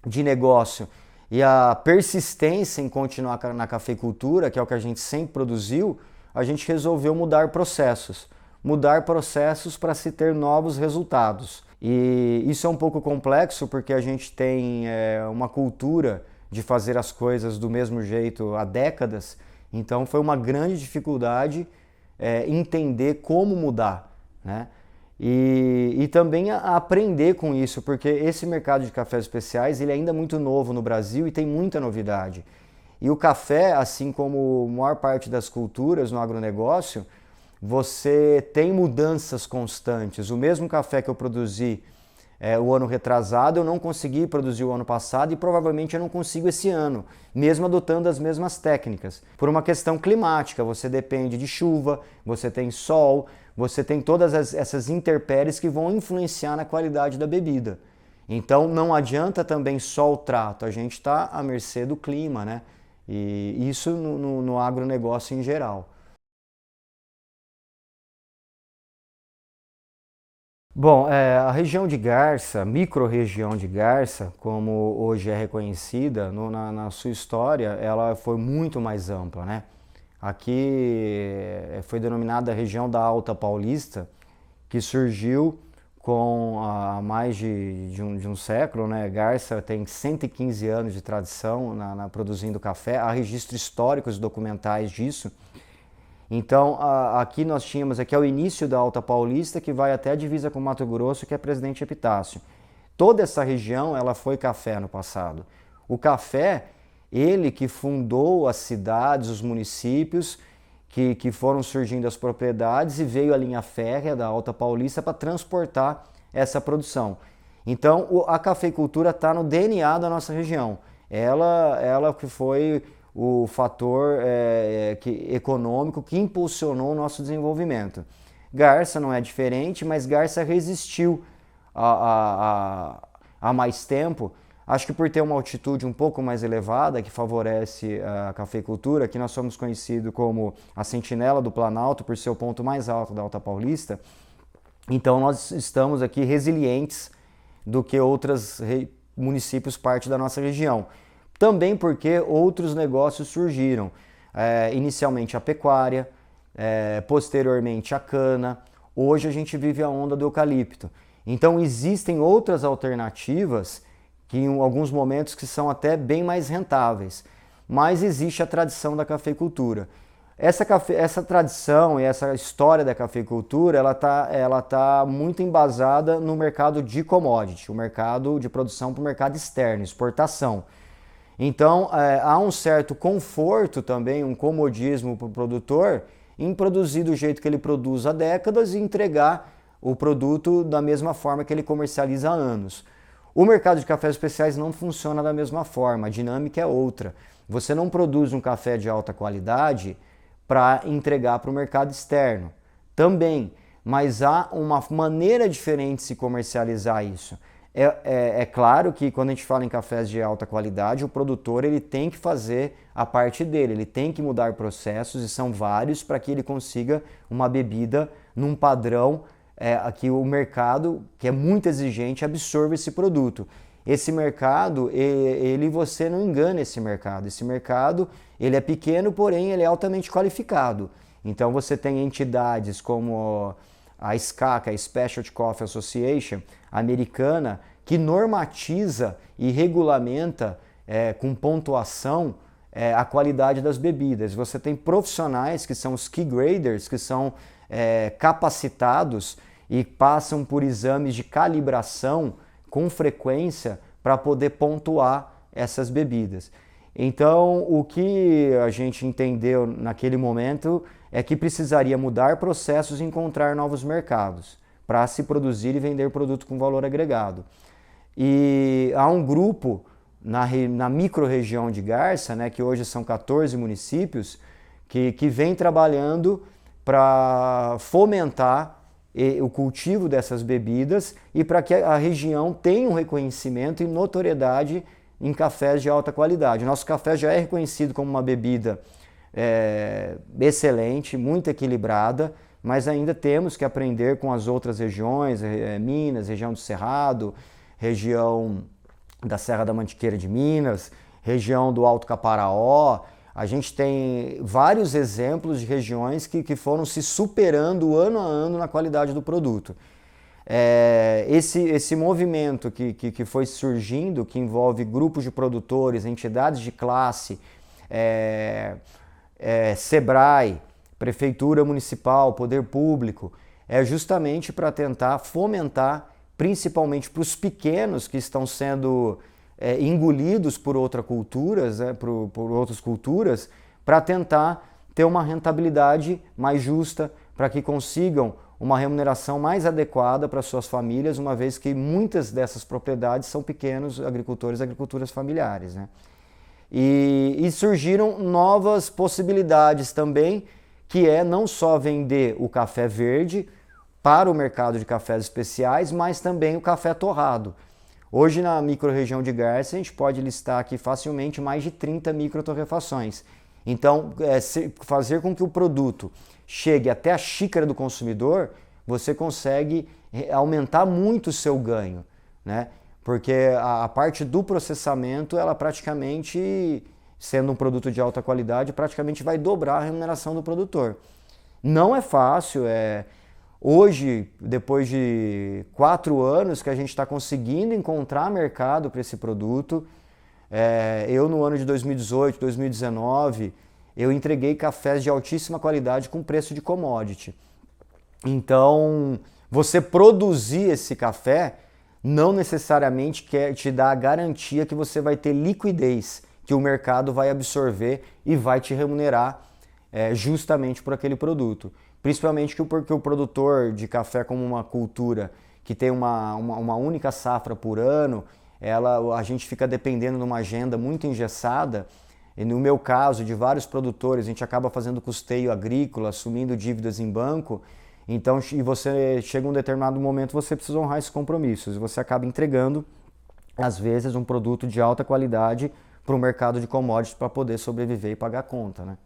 de negócio e a persistência em continuar na cafeicultura, que é o que a gente sempre produziu, a gente resolveu mudar processos. Mudar processos para se ter novos resultados. E isso é um pouco complexo porque a gente tem uma cultura de fazer as coisas do mesmo jeito há décadas, então foi uma grande dificuldade entender como mudar, né? E também aprender com isso, porque esse mercado de cafés especiais ele é ainda muito novo no Brasil e tem muita novidade. E o café, assim como a maior parte das culturas no agronegócio, você tem mudanças constantes. O mesmo café que eu produzi o ano retrasado, eu não consegui produzir o ano passado e provavelmente eu não consigo esse ano, mesmo adotando as mesmas técnicas. Por uma questão climática, você depende de chuva, você tem sol, você tem todas essas intempéries que vão influenciar na qualidade da bebida. Então não adianta também só o trato, a gente está à mercê do clima, né? E isso no agronegócio em geral. Bom, a região de Garça, micro-região de Garça, como hoje é reconhecida, na sua história, ela foi muito mais ampla, né? Aqui foi denominada a região da Alta Paulista, que surgiu com há mais de um século, né? Garça tem 115 anos de tradição produzindo café, há registros históricos e documentais disso. Então, aqui nós tínhamos, aqui é o início da Alta Paulista, que vai até a divisa com Mato Grosso, que é Presidente Epitácio. Toda essa região, ela foi café no passado. O café, ele que fundou as cidades, os municípios, que foram surgindo as propriedades e veio a linha férrea da Alta Paulista para transportar essa produção. Então, a cafeicultura está no DNA da nossa região. Ela que foi o fator econômico que impulsionou o nosso desenvolvimento. Garça não é diferente, mas Garça resistiu há mais tempo, acho que por ter uma altitude um pouco mais elevada, que favorece a cafeicultura, que nós somos conhecidos como a Sentinela do Planalto, por ser o ponto mais alto da Alta Paulista. Então nós estamos aqui resilientes do que outros municípios parte da nossa região. Também porque outros negócios surgiram, inicialmente a pecuária, posteriormente a cana, hoje a gente vive a onda do eucalipto. Então existem outras alternativas que em alguns momentos que são até bem mais rentáveis, mas existe a tradição da cafeicultura. Essa tradição e essa história da cafeicultura, ela tá muito embasada no mercado de commodity, o mercado de produção para o mercado externo, exportação. Então, há um certo conforto também, um comodismo para o produtor em produzir do jeito que ele produz há décadas e entregar o produto da mesma forma que ele comercializa há anos. O mercado de cafés especiais não funciona da mesma forma, a dinâmica é outra. Você não produz um café de alta qualidade para entregar para o mercado externo. Também, mas há uma maneira diferente de se comercializar isso. É claro que quando a gente fala em cafés de alta qualidade, o produtor ele tem que fazer a parte dele, ele tem que mudar processos, e são vários, para que ele consiga uma bebida num padrão que o mercado, que é muito exigente, absorva esse produto. Esse mercado, você não engana esse mercado. Esse mercado, ele é pequeno, porém ele é altamente qualificado. Então você tem entidades como a SCA, a Specialty Coffee Association, americana, que normatiza e regulamenta com pontuação a qualidade das bebidas. Você tem profissionais que são os key graders, que são capacitados e passam por exames de calibração com frequência para poder pontuar essas bebidas. Então, o que a gente entendeu naquele momento é que precisaria mudar processos e encontrar novos mercados para se produzir e vender produto com valor agregado. E há um grupo na micro-região de Garça, né, que hoje são 14 municípios, que vem trabalhando para fomentar o cultivo dessas bebidas e para que a região tenha um reconhecimento e notoriedade em cafés de alta qualidade. Nosso café já é reconhecido como uma bebida excelente, muito equilibrada, mas ainda temos que aprender com as outras regiões, Minas, região do Cerrado, região da Serra da Mantiqueira de Minas, região do Alto Caparaó. A gente tem vários exemplos de regiões que foram se superando ano a ano na qualidade do produto. Esse movimento que foi surgindo, que envolve grupos de produtores, entidades de classe, SEBRAE, Prefeitura Municipal, Poder Público, é justamente para tentar fomentar, principalmente para os pequenos que estão sendo engolidos por outras culturas, por outras culturas, para tentar ter uma rentabilidade mais justa, para que consigam uma remuneração mais adequada para suas famílias, uma vez que muitas dessas propriedades são pequenos agricultores e agriculturas familiares, né? E surgiram novas possibilidades também, que é não só vender o café verde para o mercado de cafés especiais, mas também o café torrado. Hoje na micro-região de Garça a gente pode listar aqui facilmente mais de 30 microtorrefações. Então, fazer com que o produto chegue até a xícara do consumidor, você consegue aumentar muito o seu ganho, né? Porque a parte do processamento, ela praticamente, sendo um produto de alta qualidade, praticamente vai dobrar a remuneração do produtor. Não é fácil, hoje, depois de 4 anos que a gente está conseguindo encontrar mercado para esse produto, eu no ano de 2018, 2019, eu entreguei cafés de altíssima qualidade com preço de commodity. Então, você produzir esse café não necessariamente quer te dar a garantia que você vai ter liquidez, que o mercado vai absorver e vai te remunerar justamente por aquele produto. Principalmente porque o produtor de café como uma cultura que tem uma única safra por ano, a gente fica dependendo de uma agenda muito engessada. E no meu caso, de vários produtores, a gente acaba fazendo custeio agrícola, assumindo dívidas em banco. Então, e você chega um determinado momento, você precisa honrar esses compromissos. E você acaba entregando, às vezes, um produto de alta qualidade para o mercado de commodities para poder sobreviver e pagar a conta, né?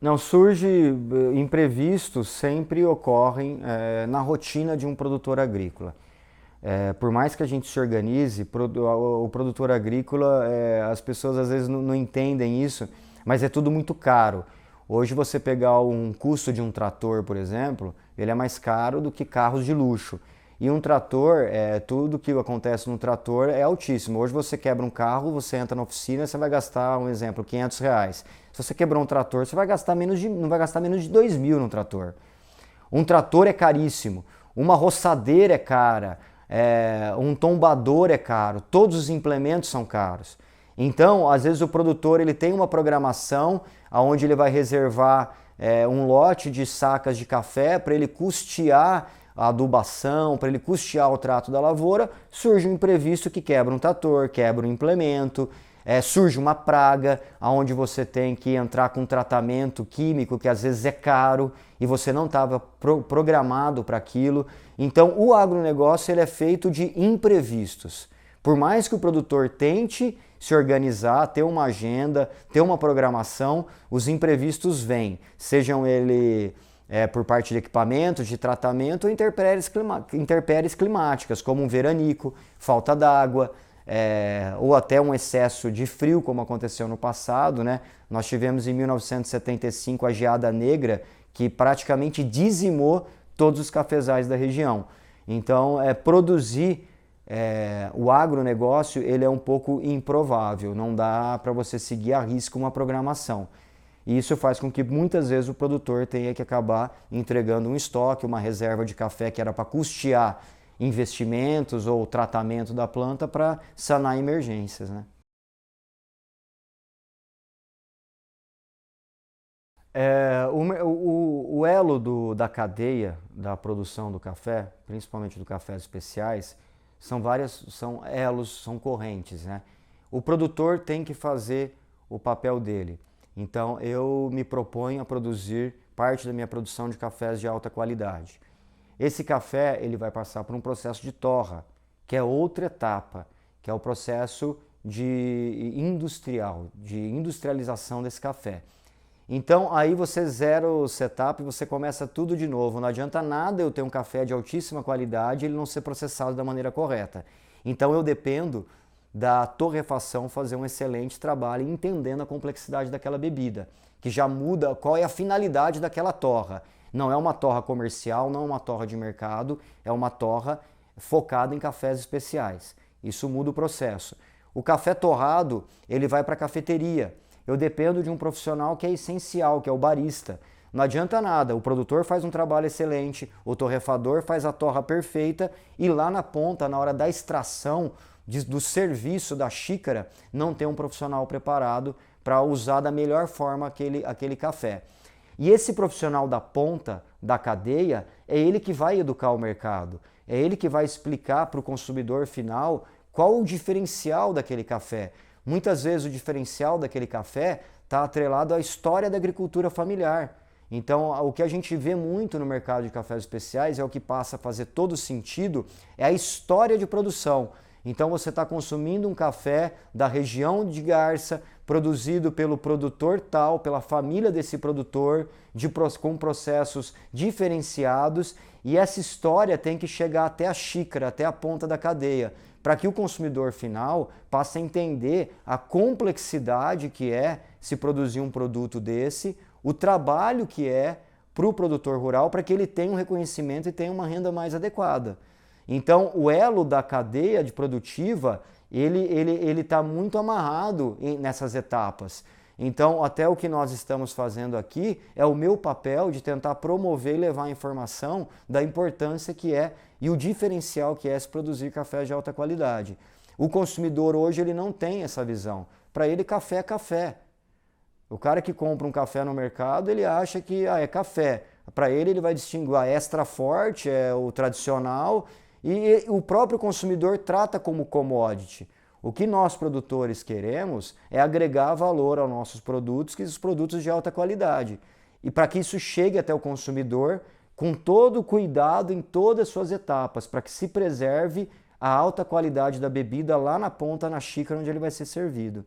Não, imprevistos sempre ocorrem na rotina de um produtor agrícola. Por mais que a gente se organize, o produtor agrícola, as pessoas às vezes não entendem isso, mas é tudo muito caro. Hoje você pegar um custo de um trator, por exemplo, ele é mais caro do que carros de luxo. E um trator, tudo que acontece no trator é altíssimo. Hoje você quebra um carro, você entra na oficina, você vai gastar, um exemplo, R$ 500. Se você quebrou um trator, você vai gastar não vai gastar menos de 2.000 no trator. Um trator é caríssimo, uma roçadeira é cara, um tombador é caro, todos os implementos são caros. Então, às vezes o produtor ele tem uma programação onde ele vai reservar um lote de sacas de café para ele custear a adubação, para ele custear o trato da lavoura. Surge um imprevisto que quebra um trator, quebra um implemento, surge uma praga onde você tem que entrar com um tratamento químico que às vezes é caro e você não estava programado para aquilo. Então o agronegócio ele é feito de imprevistos. Por mais que o produtor tente se organizar, ter uma agenda, ter uma programação, os imprevistos vêm, sejam ele por parte de equipamentos, de tratamento ou intempéries climáticas, como um veranico, falta d'água, ou até um excesso de frio, como aconteceu no passado, né? Nós tivemos em 1975 a geada negra, que praticamente dizimou todos os cafezais da região. Então, produzir o agronegócio ele é um pouco improvável, não dá para você seguir à risca uma programação. E isso faz com que muitas vezes o produtor tenha que acabar entregando um estoque, uma reserva de café que era para custear investimentos ou tratamento da planta para sanar emergências, né? O elo da cadeia da produção do café, principalmente do cafés especiais, são elos, são correntes, né? O produtor tem que fazer o papel dele. Então eu me proponho a produzir parte da minha produção de cafés de alta qualidade. Esse café ele vai passar por um processo de torra, que é outra etapa, que é o processo de industrialização desse café. Então aí você zera o setup e você começa tudo de novo. Não adianta nada eu ter um café de altíssima qualidade e ele não ser processado da maneira correta. Então eu dependo da torrefação fazer um excelente trabalho entendendo a complexidade daquela bebida, que já muda qual é a finalidade daquela torra. Não é uma torra comercial, não é uma torra de mercado, é uma torra focada em cafés especiais. Isso muda o processo. O café torrado, ele vai para a cafeteria. Eu dependo de um profissional que é essencial, que é o barista. Não adianta nada, o produtor faz um trabalho excelente, o torrefador faz a torra perfeita e lá na ponta, na hora da extração, do serviço da xícara, não tem um profissional preparado para usar da melhor forma aquele café. E esse profissional da ponta, da cadeia, é ele que vai educar o mercado, é ele que vai explicar para o consumidor final qual o diferencial daquele café. Muitas vezes o diferencial daquele café está atrelado à história da agricultura familiar. Então, o que a gente vê muito no mercado de cafés especiais é o que passa a fazer todo sentido, é a história de produção. Então você está consumindo um café da região de Garça, produzido pelo produtor tal, pela família desse produtor, com processos diferenciados, e essa história tem que chegar até a xícara, até a ponta da cadeia, para que o consumidor final passe a entender a complexidade que é se produzir um produto desse, o trabalho que é para o produtor rural, para que ele tenha um reconhecimento e tenha uma renda mais adequada. Então, o elo da cadeia de produtiva, ele está muito amarrado nessas etapas. Então, até o que nós estamos fazendo aqui é o meu papel de tentar promover e levar a informação da importância que é e o diferencial que é se produzir café de alta qualidade. O consumidor hoje ele não tem essa visão. Para ele, café é café. O cara que compra um café no mercado, ele acha que é café. Para ele vai distinguir a extra forte, é o tradicional, e o próprio consumidor trata como commodity. O que nós produtores queremos é agregar valor aos nossos produtos, que são os produtos de alta qualidade. E para que isso chegue até o consumidor com todo o cuidado em todas as suas etapas, para que se preserve a alta qualidade da bebida lá na ponta, na xícara onde ele vai ser servido.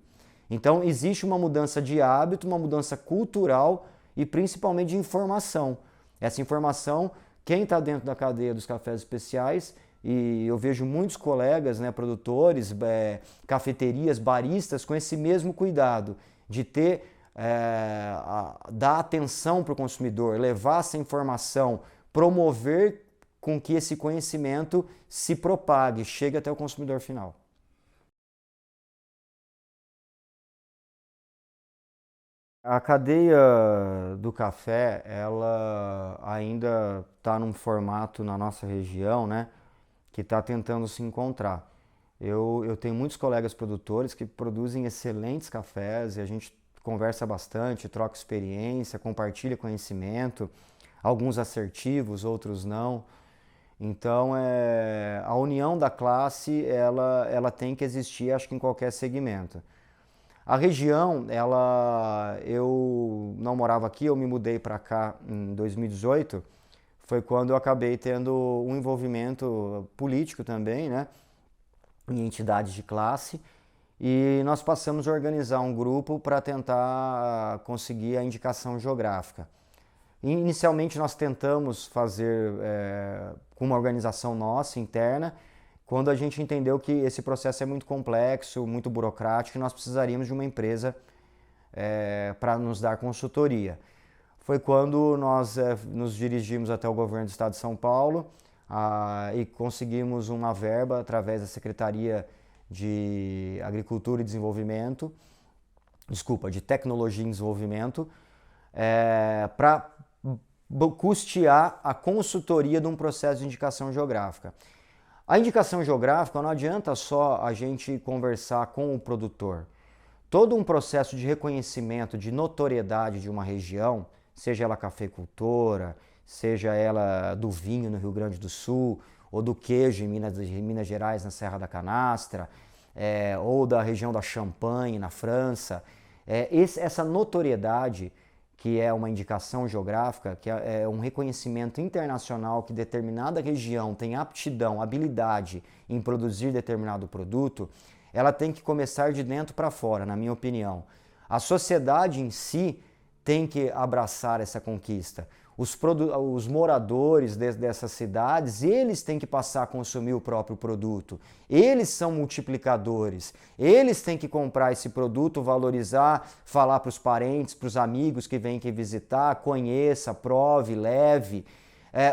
Então existe uma mudança de hábito, uma mudança cultural e principalmente de informação. Essa informação, quem está dentro da cadeia dos cafés especiais, e eu vejo muitos colegas, né, produtores, cafeterias, baristas com esse mesmo cuidado de dar atenção para o consumidor, levar essa informação, promover com que esse conhecimento se propague, chegue até o consumidor final. A cadeia do café, ela ainda está num formato na nossa região, né, que está tentando se encontrar. Eu tenho muitos colegas produtores que produzem excelentes cafés e a gente conversa bastante, troca experiência, compartilha conhecimento, alguns assertivos, outros não. Então, a união da classe, ela tem que existir, acho que em qualquer segmento. A região, eu não morava aqui, eu me mudei para cá em 2018, foi quando eu acabei tendo um envolvimento político também, né, em entidades de classe, e nós passamos a organizar um grupo para tentar conseguir a indicação geográfica. Inicialmente nós tentamos fazer com uma organização nossa, interna, quando a gente entendeu que esse processo é muito complexo, muito burocrático e nós precisaríamos de uma empresa para nos dar consultoria. Foi quando nós nos dirigimos até o governo do estado de São Paulo e conseguimos uma verba através da Secretaria de Agricultura e Desenvolvimento, de Tecnologia e Desenvolvimento, para custear a consultoria de um processo de indicação geográfica. A indicação geográfica não adianta só a gente conversar com o produtor. Todo um processo de reconhecimento, de notoriedade de uma região, seja ela cafeicultora, seja ela do vinho no Rio Grande do Sul, ou do queijo em Minas Gerais, na Serra da Canastra, ou da região da Champagne, na França. Essa notoriedade, que é uma indicação geográfica, que é um reconhecimento internacional que determinada região tem aptidão, habilidade em produzir determinado produto, ela tem que começar de dentro para fora, na minha opinião. A sociedade em si tem que abraçar essa conquista. Os moradores dessas cidades, eles têm que passar a consumir o próprio produto. Eles são multiplicadores. Eles têm que comprar esse produto, valorizar, falar para os parentes, para os amigos que vêm aqui visitar, conheça, prove, leve.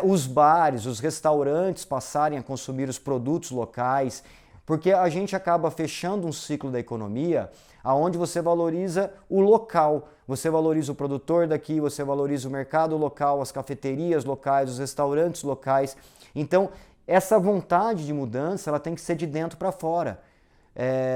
Os bares, os restaurantes passarem a consumir os produtos locais, porque a gente acaba fechando um ciclo da economia onde você valoriza o local, você valoriza o produtor daqui, você valoriza o mercado local, as cafeterias locais, os restaurantes locais. Então, essa vontade de mudança, ela tem que ser de dentro para fora.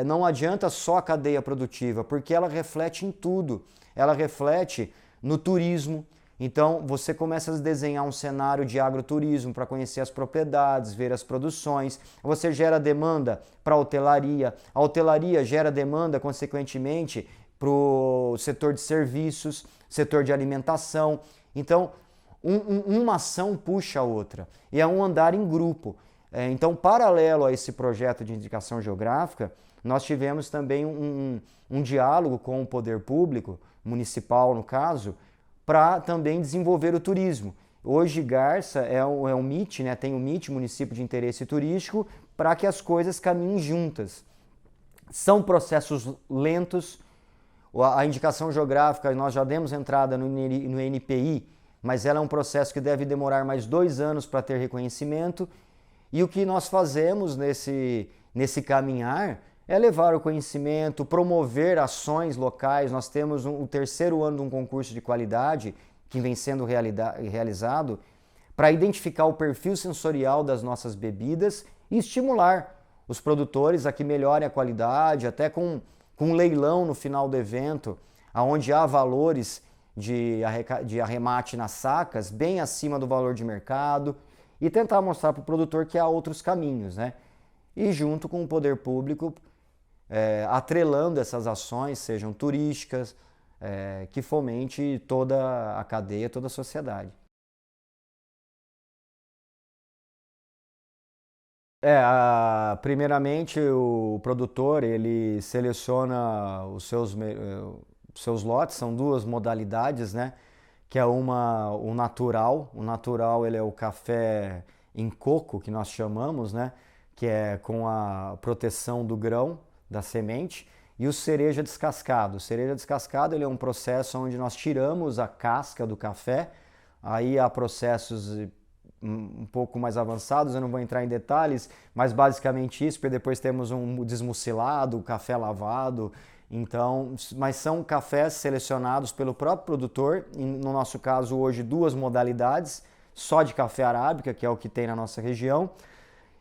Não adianta só a cadeia produtiva, porque ela reflete em tudo. Ela reflete no turismo. Então, você começa a desenhar um cenário de agroturismo para conhecer as propriedades, ver as produções. Você gera demanda para a hotelaria gera demanda, consequentemente, para o setor de serviços, setor de alimentação. Então, uma ação puxa a outra e é um andar em grupo. Então, paralelo a esse projeto de indicação geográfica, nós tivemos também um diálogo com o poder público, municipal no caso, para também desenvolver o turismo. Hoje Garça é um MIT, né? Tem o MIT, Município de Interesse Turístico, para que as coisas caminhem juntas. São processos lentos. A indicação geográfica, nós já demos entrada no NPI, mas ela é um processo que deve demorar mais 2 anos para ter reconhecimento. E o que nós fazemos nesse caminhar é levar o conhecimento, promover ações locais. Nós temos o 3º ano de um concurso de qualidade que vem sendo realizado para identificar o perfil sensorial das nossas bebidas e estimular os produtores a que melhorem a qualidade, até com um leilão no final do evento, onde há valores de arremate nas sacas bem acima do valor de mercado e tentar mostrar para o produtor que há outros caminhos, né? E junto com o poder público, atrelando essas ações, sejam turísticas, que fomente toda a cadeia, toda a sociedade. Primeiramente o produtor ele seleciona os seus lotes, são 2 modalidades, né? Que é o natural. O natural ele é o café em coco, que nós chamamos, né? Que é com a proteção do grão, da semente, e o cereja descascado. O cereja descascado ele é um processo onde nós tiramos a casca do café, aí há processos um pouco mais avançados, eu não vou entrar em detalhes, mas basicamente isso, porque depois temos um desmucilado, o café lavado, então, mas são cafés selecionados pelo próprio produtor, no nosso caso hoje 2 modalidades, só de café arábica, que é o que tem na nossa região,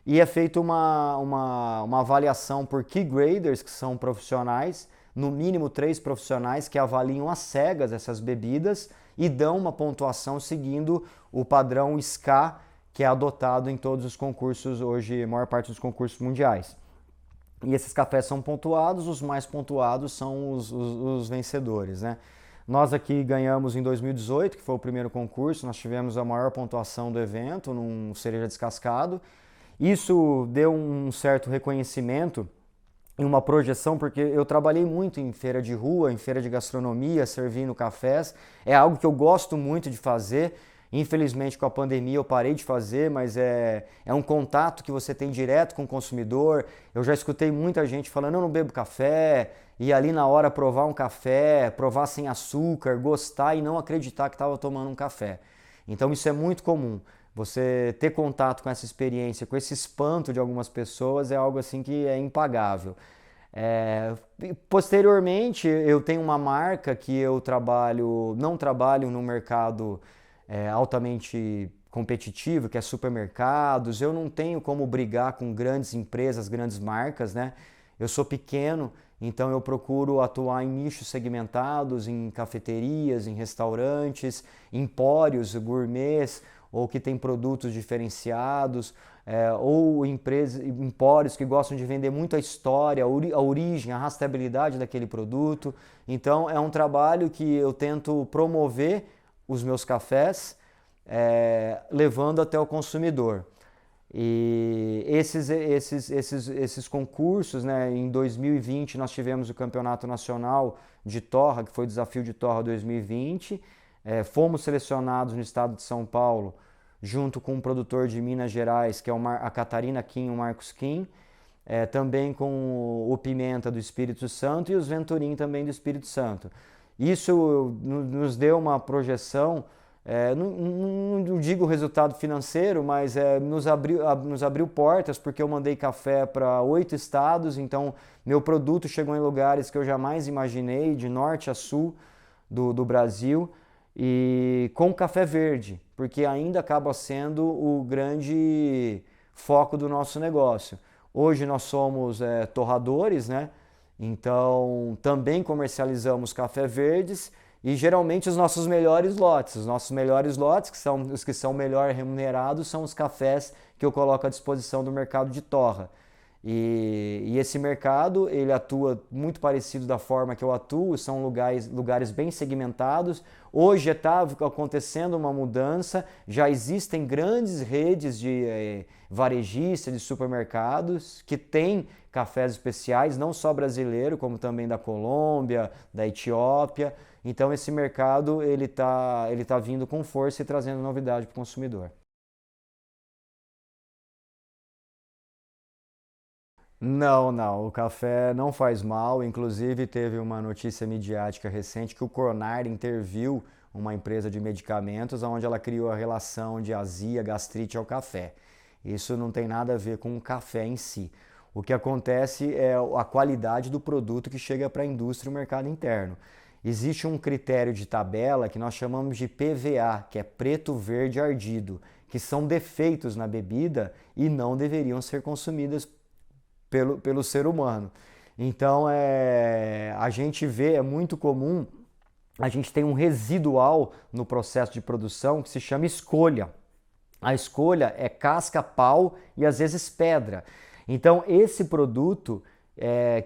e é feita uma avaliação por key graders, que são profissionais, no mínimo 3 profissionais que avaliam às cegas essas bebidas e dão uma pontuação seguindo o padrão SCA, que é adotado em todos os concursos hoje, a maior parte dos concursos mundiais. E esses cafés são pontuados, os mais pontuados são os vencedores, né? Nós aqui ganhamos em 2018, que foi o primeiro concurso, nós tivemos a maior pontuação do evento, num cereja descascado. Isso deu um certo reconhecimento e uma projeção, porque eu trabalhei muito em feira de rua, em feira de gastronomia, servindo cafés. É algo que eu gosto muito de fazer. Infelizmente, com a pandemia eu parei de fazer, mas é um contato que você tem direto com o consumidor. Eu já escutei muita gente falando, eu não bebo café, e ali na hora provar um café, provar sem açúcar, gostar e não acreditar que estava tomando um café. Então isso é muito comum. Você ter contato com essa experiência, com esse espanto de algumas pessoas é algo assim que é impagável. Posteriormente, eu tenho uma marca que eu não trabalho no mercado altamente competitivo, que é supermercados. Eu não tenho como brigar com grandes empresas, grandes marcas, né? Eu sou pequeno, então eu procuro atuar em nichos segmentados, em cafeterias, em restaurantes, empórios, gourmets, ou que tem produtos diferenciados, ou empórios que gostam de vender muito a história, a origem, a rastreabilidade daquele produto. Então é um trabalho que eu tento promover os meus cafés, levando até o consumidor. E esses concursos, né, em 2020 nós tivemos o Campeonato Nacional de Torra, que foi o Desafio de Torra 2020, fomos selecionados no estado de São Paulo, junto com um produtor de Minas Gerais, que é a Catarina Kim, o Marcos Kim, também com o Pimenta do Espírito Santo e os Venturim também do Espírito Santo. Isso nos deu uma projeção, não digo resultado financeiro, mas nos abriu portas, porque eu mandei café para 8 estados, então meu produto chegou em lugares que eu jamais imaginei, de norte a sul do Brasil, e com café verde, porque ainda acaba sendo o grande foco do nosso negócio. Hoje nós somos torradores, né? Então também comercializamos café verdes e geralmente os nossos melhores lotes. Os nossos melhores lotes, que são os que são melhor remunerados, são os cafés que eu coloco à disposição do mercado de torra. E esse mercado, ele atua muito parecido da forma que eu atuo, são lugares bem segmentados. Hoje está acontecendo uma mudança, já existem grandes redes de varejistas, de supermercados, que têm cafés especiais, não só brasileiro, como também da Colômbia, da Etiópia. Então esse mercado ele tá vindo com força e trazendo novidade para o consumidor. Não, o café não faz mal, inclusive teve uma notícia midiática recente que o Coronar interviu uma empresa de medicamentos onde ela criou a relação de azia, gastrite ao café. Isso não tem nada a ver com o café em si. O que acontece é a qualidade do produto que chega para a indústria e o mercado interno. Existe um critério de tabela que nós chamamos de PVA, que é preto, verde, ardido, que são defeitos na bebida e não deveriam ser consumidas pelo ser humano. Então a gente vê, é muito comum, a gente tem um residual no processo de produção que se chama escolha. A escolha é casca, pau e às vezes pedra. Então esse produto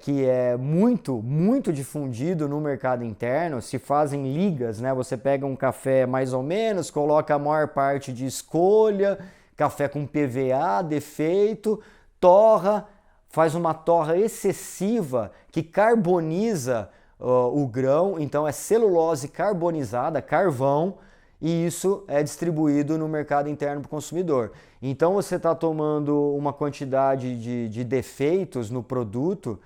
que é muito difundido no mercado interno, se fazem ligas, né? Você pega um café mais ou menos, coloca a maior parte de escolha, café com PVA, defeito, torra, faz uma torra excessiva que carboniza o grão, então é celulose carbonizada, carvão, e isso é distribuído no mercado interno para o consumidor. Então você está tomando uma quantidade de defeitos no produto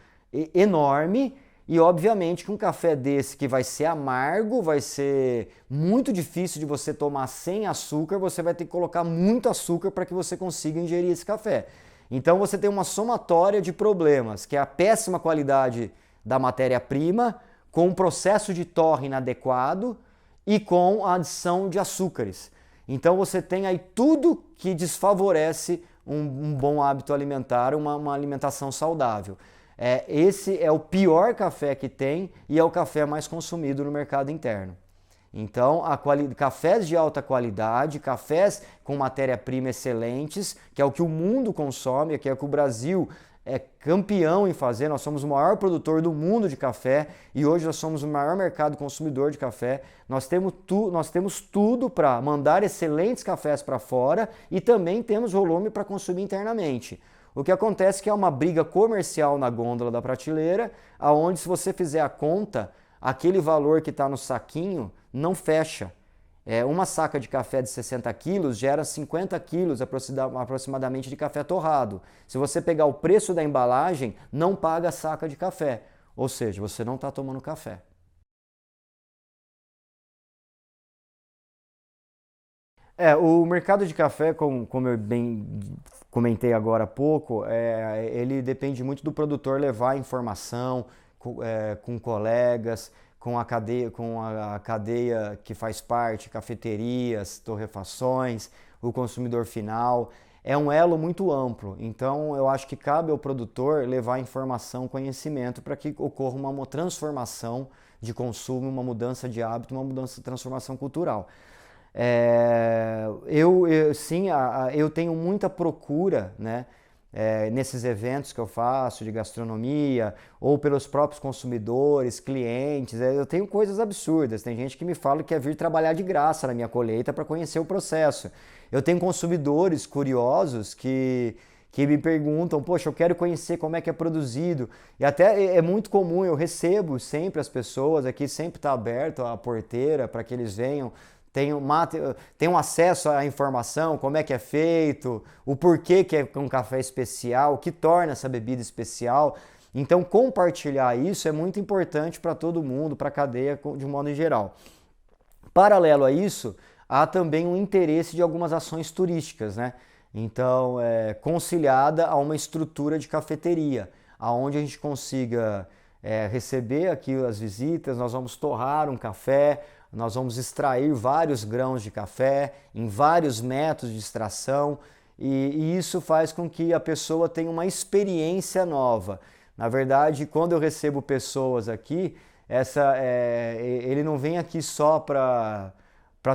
enorme E obviamente que um café desse que vai ser amargo, vai ser muito difícil de você tomar sem açúcar, você vai ter que colocar muito açúcar para que você consiga ingerir esse café. Então você tem uma somatória de problemas, que é a péssima qualidade da matéria-prima, com um processo de torre inadequado e com a adição de açúcares. Então você tem aí tudo que desfavorece um bom hábito alimentar, uma alimentação saudável. Esse é o pior café que tem e é o café mais consumido no mercado interno. Então, cafés de alta qualidade, cafés com matéria-prima excelentes, que é o que o mundo consome, que é o que o Brasil é campeão em fazer. Nós somos o maior produtor do mundo de café e hoje nós somos o maior mercado consumidor de café. Nós temos tudo para mandar excelentes cafés para fora e também temos volume para consumir internamente. O que acontece é que é uma briga comercial na gôndola da prateleira, aonde se você fizer a conta, aquele valor que está no saquinho não fecha. Uma saca de café de 60 quilos gera 50 quilos aproximadamente de café torrado. Se você pegar o preço da embalagem, não paga a saca de café. Ou seja, você não está tomando café. O mercado de café, como eu bem comentei agora há pouco, ele depende muito do produtor levar informação com colegas, com a cadeia que faz parte, cafeterias, torrefações, o consumidor final. É um elo muito amplo, então eu acho que cabe ao produtor levar informação, conhecimento para que ocorra uma transformação de consumo, uma mudança de hábito, uma mudança de transformação cultural. Eu tenho muita procura, né, nesses eventos que eu faço de gastronomia ou pelos próprios consumidores, clientes. Eu tenho coisas absurdas. Tem gente que me fala que quer vir trabalhar de graça na minha colheita para conhecer o processo. Eu tenho consumidores curiosos que me perguntam, poxa, eu quero conhecer como é que é produzido. E até é muito comum, eu recebo sempre as pessoas, aqui sempre está aberto a porteira para que eles venham, tenham acesso à informação, como é que é feito, o porquê que é um café especial, o que torna essa bebida especial. Então compartilhar isso é muito importante para todo mundo, para a cadeia de um modo em geral. Paralelo a isso, há também um interesse de algumas ações turísticas, né? Então, conciliada a uma estrutura de cafeteria, aonde a gente consiga receber aqui as visitas, nós vamos torrar um café, nós vamos extrair vários grãos de café em vários métodos de extração e isso faz com que a pessoa tenha uma experiência nova. Na verdade, quando eu recebo pessoas aqui, ele não vem aqui só para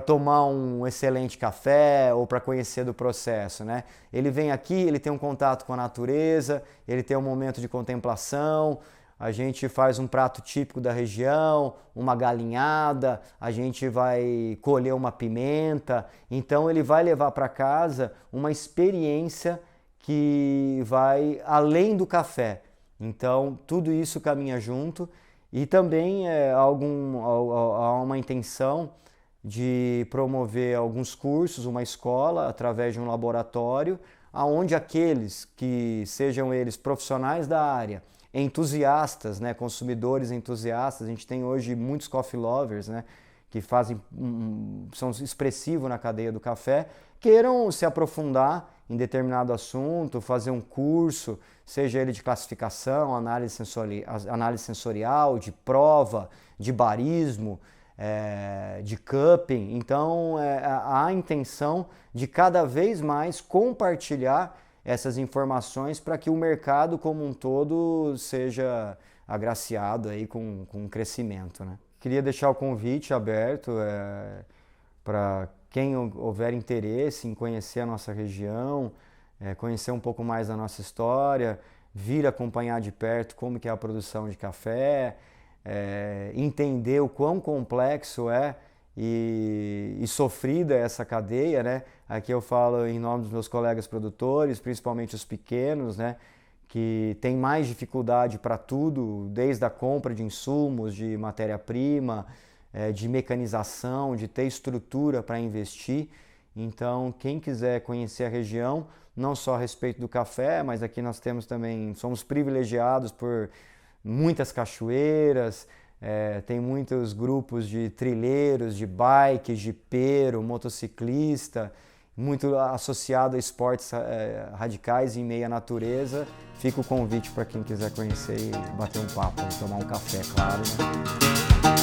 tomar um excelente café ou para conhecer do processo, né? Ele vem aqui, ele tem um contato com a natureza, ele tem um momento de contemplação, a gente faz um prato típico da região, uma galinhada, a gente vai colher uma pimenta, então ele vai levar para casa uma experiência que vai além do café. Então tudo isso caminha junto e também há uma intenção de promover alguns cursos, uma escola, através de um laboratório, aonde aqueles que sejam eles profissionais da área, entusiastas, né, consumidores entusiastas, a gente tem hoje muitos coffee lovers, né, que são expressivos na cadeia do café, queiram se aprofundar em determinado assunto, fazer um curso, seja ele de classificação, análise sensorial, de prova, de barismo, de cupping. Então há a intenção de cada vez mais compartilhar essas informações para que o mercado como um todo seja agraciado aí com crescimento, né? Queria deixar o convite aberto para quem houver interesse em conhecer a nossa região, conhecer um pouco mais da nossa história, vir acompanhar de perto como que é a produção de café, entender o quão complexo e sofrida essa cadeia, né? Aqui eu falo em nome dos meus colegas produtores, principalmente os pequenos, né? Que têm mais dificuldade para tudo, desde a compra de insumos, de matéria-prima, de mecanização, de ter estrutura para investir. Então, quem quiser conhecer a região, não só a respeito do café, mas aqui nós temos também, somos privilegiados por muitas cachoeiras, tem muitos grupos de trilheiros, de bike, jipeiro, motociclista, muito associado a esportes radicais em meio à natureza. Fica o convite para quem quiser conhecer e bater um papo, tomar um café, claro, né?